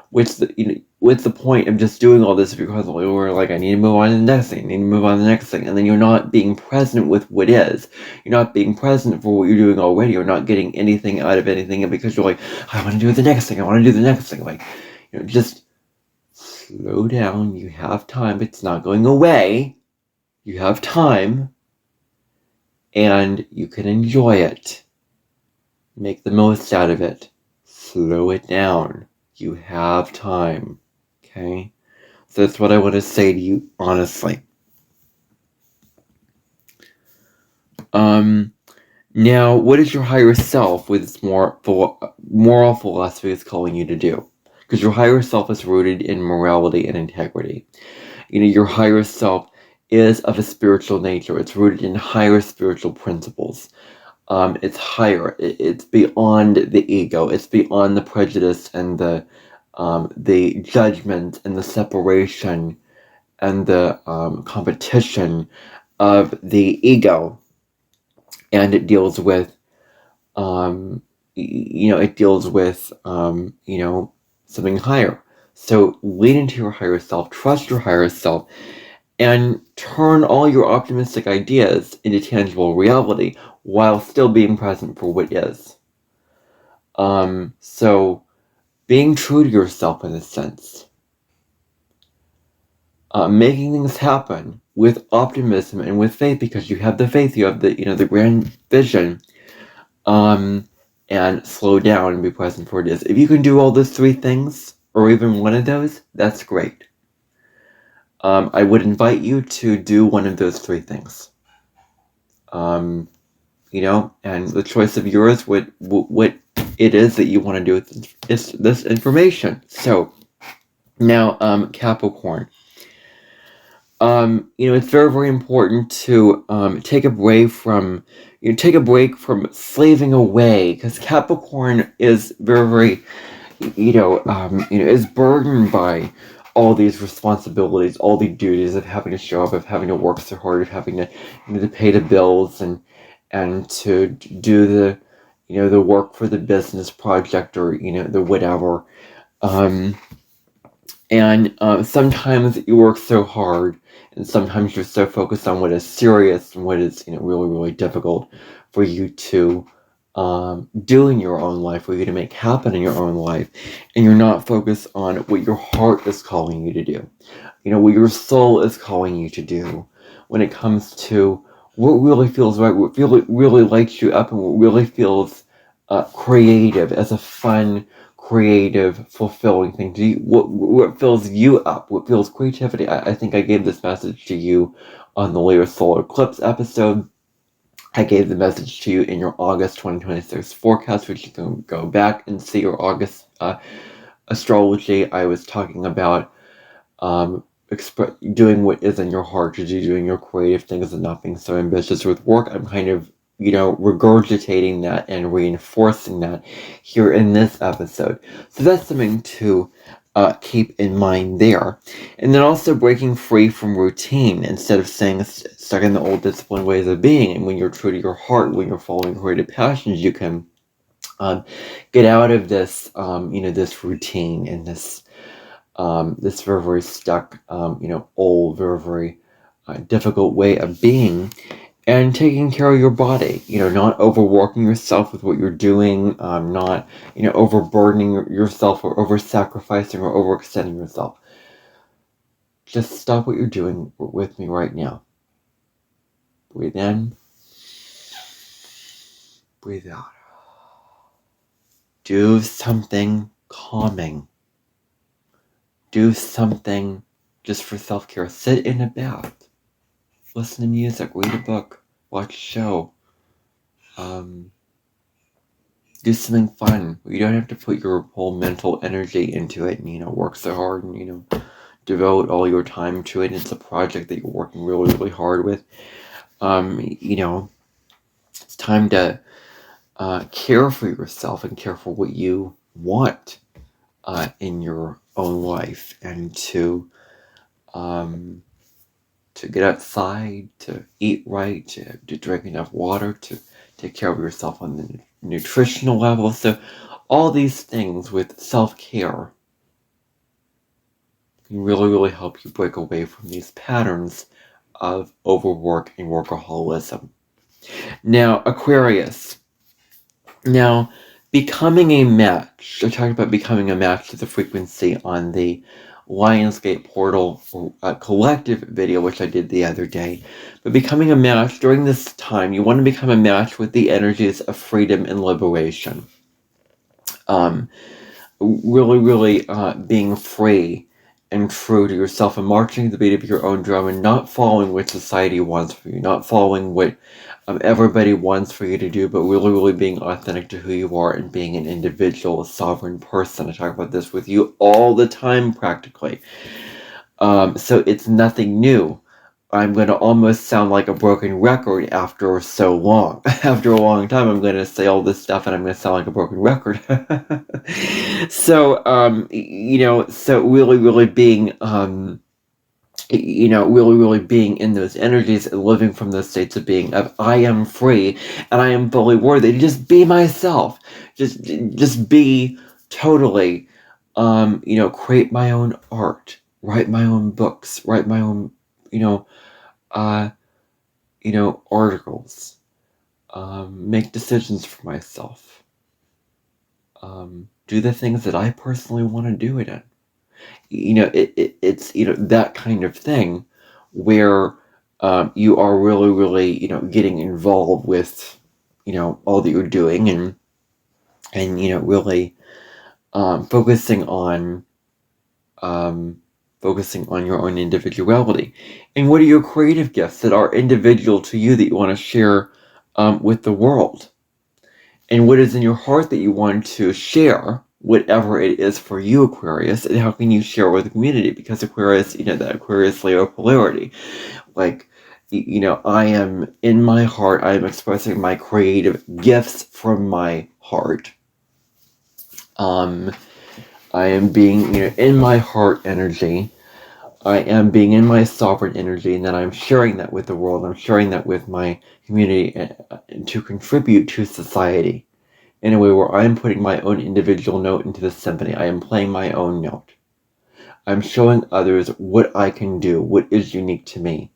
Speaker 1: what's the point of just doing all this because we're like, I need to move on to the next thing, and then you're not being present with what is. You're not being present for what you're doing already. You're not getting anything out of anything because you're like, I want to do the next thing. Like, just slow down. You have time. It's not going away. You have time, and you can enjoy it. Make the most out of it. Slow it down. You have time. Okay? So that's what I want to say to you, honestly. Now, what is your higher self with its moral philosophy is calling you to do? Because your higher self is rooted in morality and integrity. Your higher self is of a spiritual nature. It's rooted in higher spiritual principles. It's higher. It's beyond the ego. It's beyond the prejudice and the judgment and the separation and the competition of the ego. And it deals with, something higher. So lean into your higher self, trust your higher self, and turn all your optimistic ideas into tangible reality while still being present for what is. So being true to yourself in a sense. Making things happen with optimism and with faith, because you have the faith, you have the, the grand vision, and slow down and be present for what it is. If you can do all those three things, or even one of those, that's great. I would invite you to do one of those three things. And the choice of yours, what it is that you want to do with this information. So, now, Capricorn. It's very, very important to take a break from slaving away, because Capricorn is very, is burdened by all these responsibilities, all the duties of having to show up, of having to work so hard, of having to, to pay the bills and to do the, the work for the business project, or, the whatever. And sometimes you work so hard, and sometimes you're so focused on what is serious and what is, really, really difficult for you to do in your own life, for you to make happen in your own life, and you're not focused on what your heart is calling you to do, what your soul is calling you to do when it comes to what really feels right, what really lights you up, and what really feels creative, as a fun, creative, fulfilling thing to you. What fills you up, what feels creativity. I think I gave this message to you on the Leo solar eclipse episode. I gave the message to you in your August 2026 forecast, which you can go back and see your August astrology. I was talking about doing what is in your heart, doing your creative things and not being so ambitious with work. I'm kind of, regurgitating that and reinforcing that here in this episode. So that's something to keep in mind there. And then also breaking free from routine instead of staying stuck in the old disciplined ways of being. And when you're true to your heart, when you're following creative passions, you can get out of this, this routine and this very, very stuck, old, very, very difficult way of being, and taking care of your body, not overworking yourself with what you're doing, not, overburdening yourself or over-sacrificing or overextending yourself. Just stop what you're doing with me right now. Breathe in. Breathe out. Do something calming. Do something just for self-care. Sit in a bath. Listen to music. Read a book. Watch a show. Do something fun. You don't have to put your whole mental energy into it and, work so hard and, devote all your time to it. It's a project that you're working really, really hard with. It's time to care for yourself and care for what you want in your own life, and to get outside, to eat right, to drink enough water, to take care of yourself on the nutritional level. So all these things with self-care can really, really help you break away from these patterns of overwork and workaholism. Now, Aquarius. Now, becoming a match. I talked about becoming a match to the frequency on the Lionsgate Portal collective video, which I did the other day. But becoming a match during this time, you want to become a match with the energies of freedom and liberation. Really, really being free and true to yourself, and marching to the beat of your own drum, and not following what society wants for you, not following what everybody wants for you to do, but really, really being authentic to who you are and being an individual, sovereign person. I talk about this with you all the time, practically. So it's nothing new. I'm going to almost sound like a broken record after so long. After a long time, I'm going to say all this stuff and I'm going to sound like a broken record. So, so really, really being, really, really being in those energies and living from those states of being of I am free and I am fully worthy to just be myself. Just be totally, create my own art, write my own books, write my own, articles, make decisions for myself, do the things that I personally want to do it in. It's that kind of thing where you are really, really, getting involved with, all that you're doing, and really focusing on your own individuality. And what are your creative gifts that are individual to you that you want to share with the world? And what is in your heart that you want to share, whatever it is for you, Aquarius, and how can you share with the community? Because Aquarius, that Aquarius Leo polarity, like, I am in my heart, I am expressing my creative gifts from my heart. I am being, in my heart energy. I am being in my sovereign energy, and then I'm sharing that with the world. I'm sharing that with my community to contribute to society in a way where I'm putting my own individual note into the symphony. I am playing my own note. I'm showing others what I can do, what is unique to me,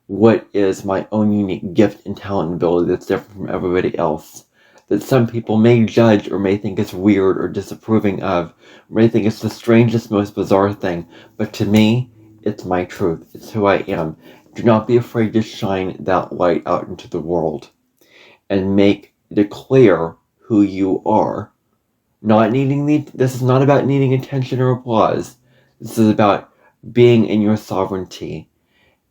Speaker 1: what is my own unique gift and talent and ability that's different from everybody else, that some people may judge or may think is weird or disapproving of, or may think it's the strangest, most bizarre thing. But to me, it's my truth. It's who I am. Do not be afraid to shine that light out into the world and declare who you are. This is not about needing attention or applause. This is about being in your sovereignty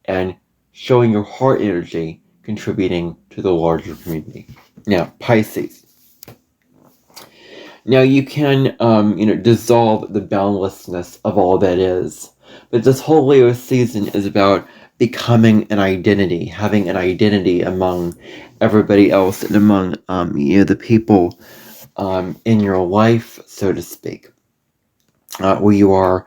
Speaker 1: and showing your heart energy, contributing to the larger community. Now, Pisces. Now you can, dissolve the boundlessness of all that is. But this whole Leo season is about becoming an identity, having an identity among everybody else and among, the people in your life, so to speak, where you are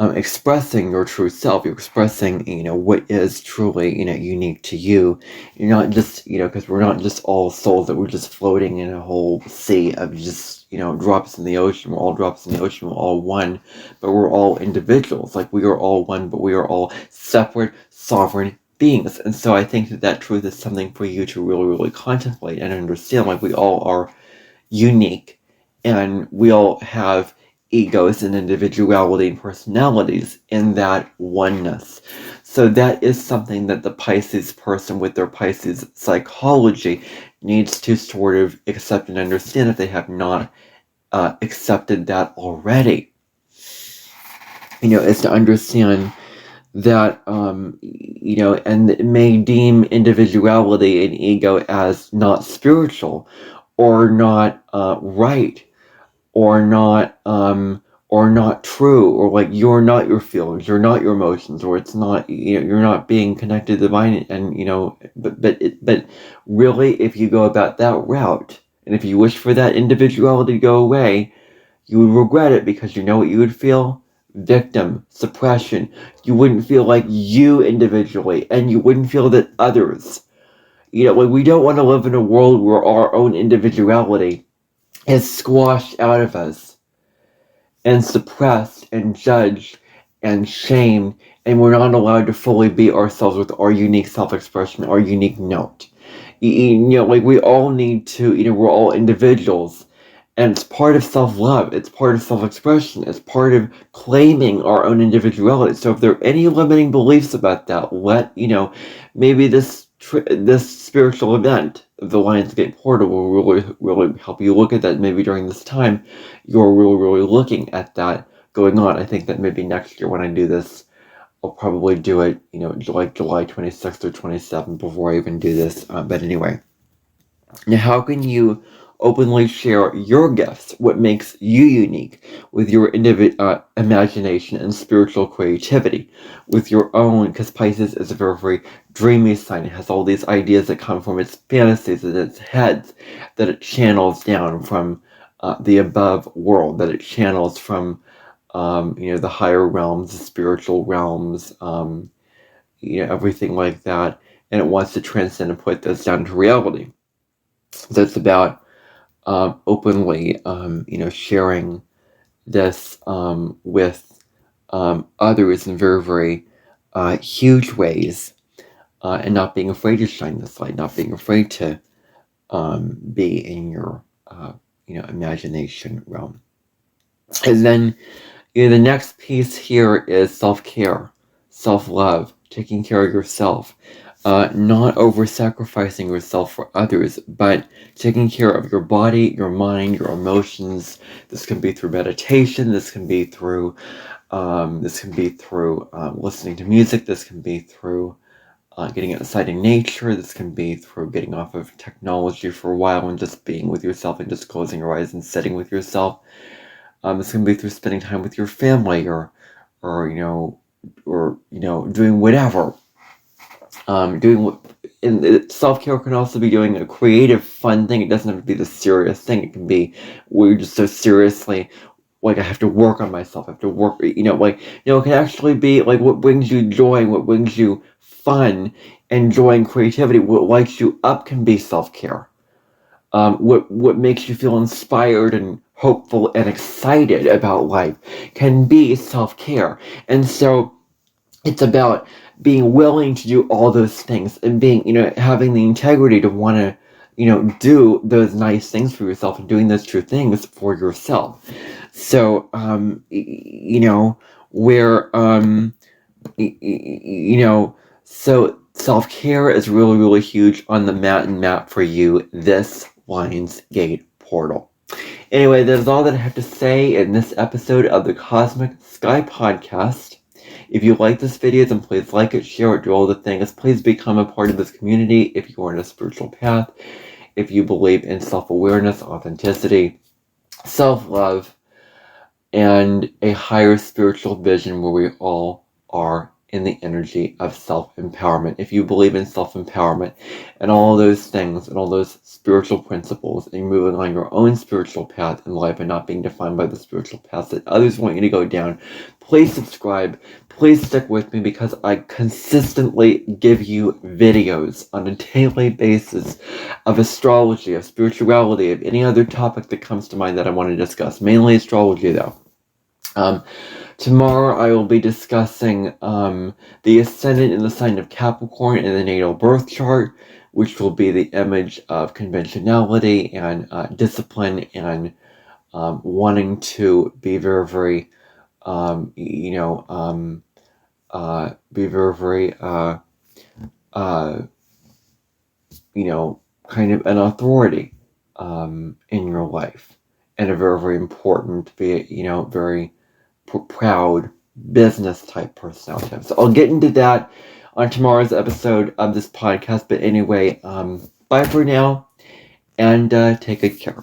Speaker 1: expressing your true self. You're expressing, what is truly, unique to you. You're not just, because we're not just all souls that we're just floating in a whole sea of just, drops in the ocean. We're all drops in the ocean. We're all one, but we're all individuals. Like, we are all one, but we are all separate, sovereign beings. And so I think that truth is something for you to really, really contemplate and understand. Like, we all are unique, and we all have egos and individuality and personalities in that oneness. So that is something that the Pisces person with their Pisces psychology needs to sort of accept and understand if they have not accepted that already. Is to understand that, and may deem individuality and ego as not spiritual, or not right, or not true, or like you're not your feelings, you're not your emotions, or it's not, you're not being connected to the divine, and but really, if you go about that route, and if you wish for that individuality to go away, you would regret it, because you know what you would feel? Victim, suppression. You wouldn't feel like you individually, and you wouldn't feel that others. Like, we don't want to live in a world where our own individuality is squashed out of us and suppressed and judged and shamed, and we're not allowed to fully be ourselves with our unique self-expression, our unique note. Like, we all need to, we're all individuals, and it's part of self-love, it's part of self-expression, it's part of claiming our own individuality. So if there are any limiting beliefs about that, maybe this spiritual event of the Lionsgate Portal will really, really help you look at that. Maybe during this time, you're really, really looking at that going on. I think that maybe next year when I do this, I'll probably do it, July 26th or 27th before I even do this. But anyway, now how can you openly share your gifts, what makes you unique, with your imagination and spiritual creativity, with your own, because Pisces is a very, very dreamy sign. It has all these ideas that come from its fantasies and its heads, that it channels down from the above world, that it channels from the higher realms, the spiritual realms, everything like that, and it wants to transcend and put those down to reality. So it's about openly, sharing this with others in very, very huge ways, and not being afraid to shine this light, not being afraid to be in your, imagination realm. And then, the next piece here is self-care, self-love, taking care of yourself. Not over-sacrificing yourself for others, but taking care of your body, your mind, your emotions. This can be through meditation. This can be through listening to music. This can be through getting outside in nature. This can be through getting off of technology for a while and just being with yourself and just closing your eyes and sitting with yourself. This can be through spending time with your family, or doing whatever. Self-care can also be doing a creative, fun thing. It doesn't have to be the serious thing. It can be where you're just so seriously, like, I have to work on myself. I have to work, it can actually be like what brings you joy, what brings you fun and joy and creativity. What lights you up can be self-care. What makes you feel inspired and hopeful and excited about life can be self-care. And so it's about being willing to do all those things and being, having the integrity to want to, do those nice things for yourself and doing those true things for yourself. So, so self-care is really, really huge on the mountain map for you this Lionsgate Portal. Anyway, that is all that I have to say in this episode of the Cosmic Sky Podcast. If you like this video, then please like it, share it, do all the things. Please become a part of this community if you are on a spiritual path, if you believe in self-awareness, authenticity, self-love, and a higher spiritual vision where we all are in the energy of self-empowerment. If you believe in self-empowerment and all those things and all those spiritual principles, and you're moving on your own spiritual path in life and not being defined by the spiritual path that others want you to go down, please subscribe. Please stick with me because I consistently give you videos on a daily basis of astrology, of spirituality, of any other topic that comes to mind that I want to discuss. Mainly astrology, though. Tomorrow I will be discussing the ascendant in the sign of Capricorn in the natal birth chart, which will be the image of conventionality and discipline and wanting to be very, very, be very, very, kind of an authority in your life, and a very, very important, very proud business type personality. So I'll get into that on tomorrow's episode of this podcast. But anyway, bye for now, and take good care.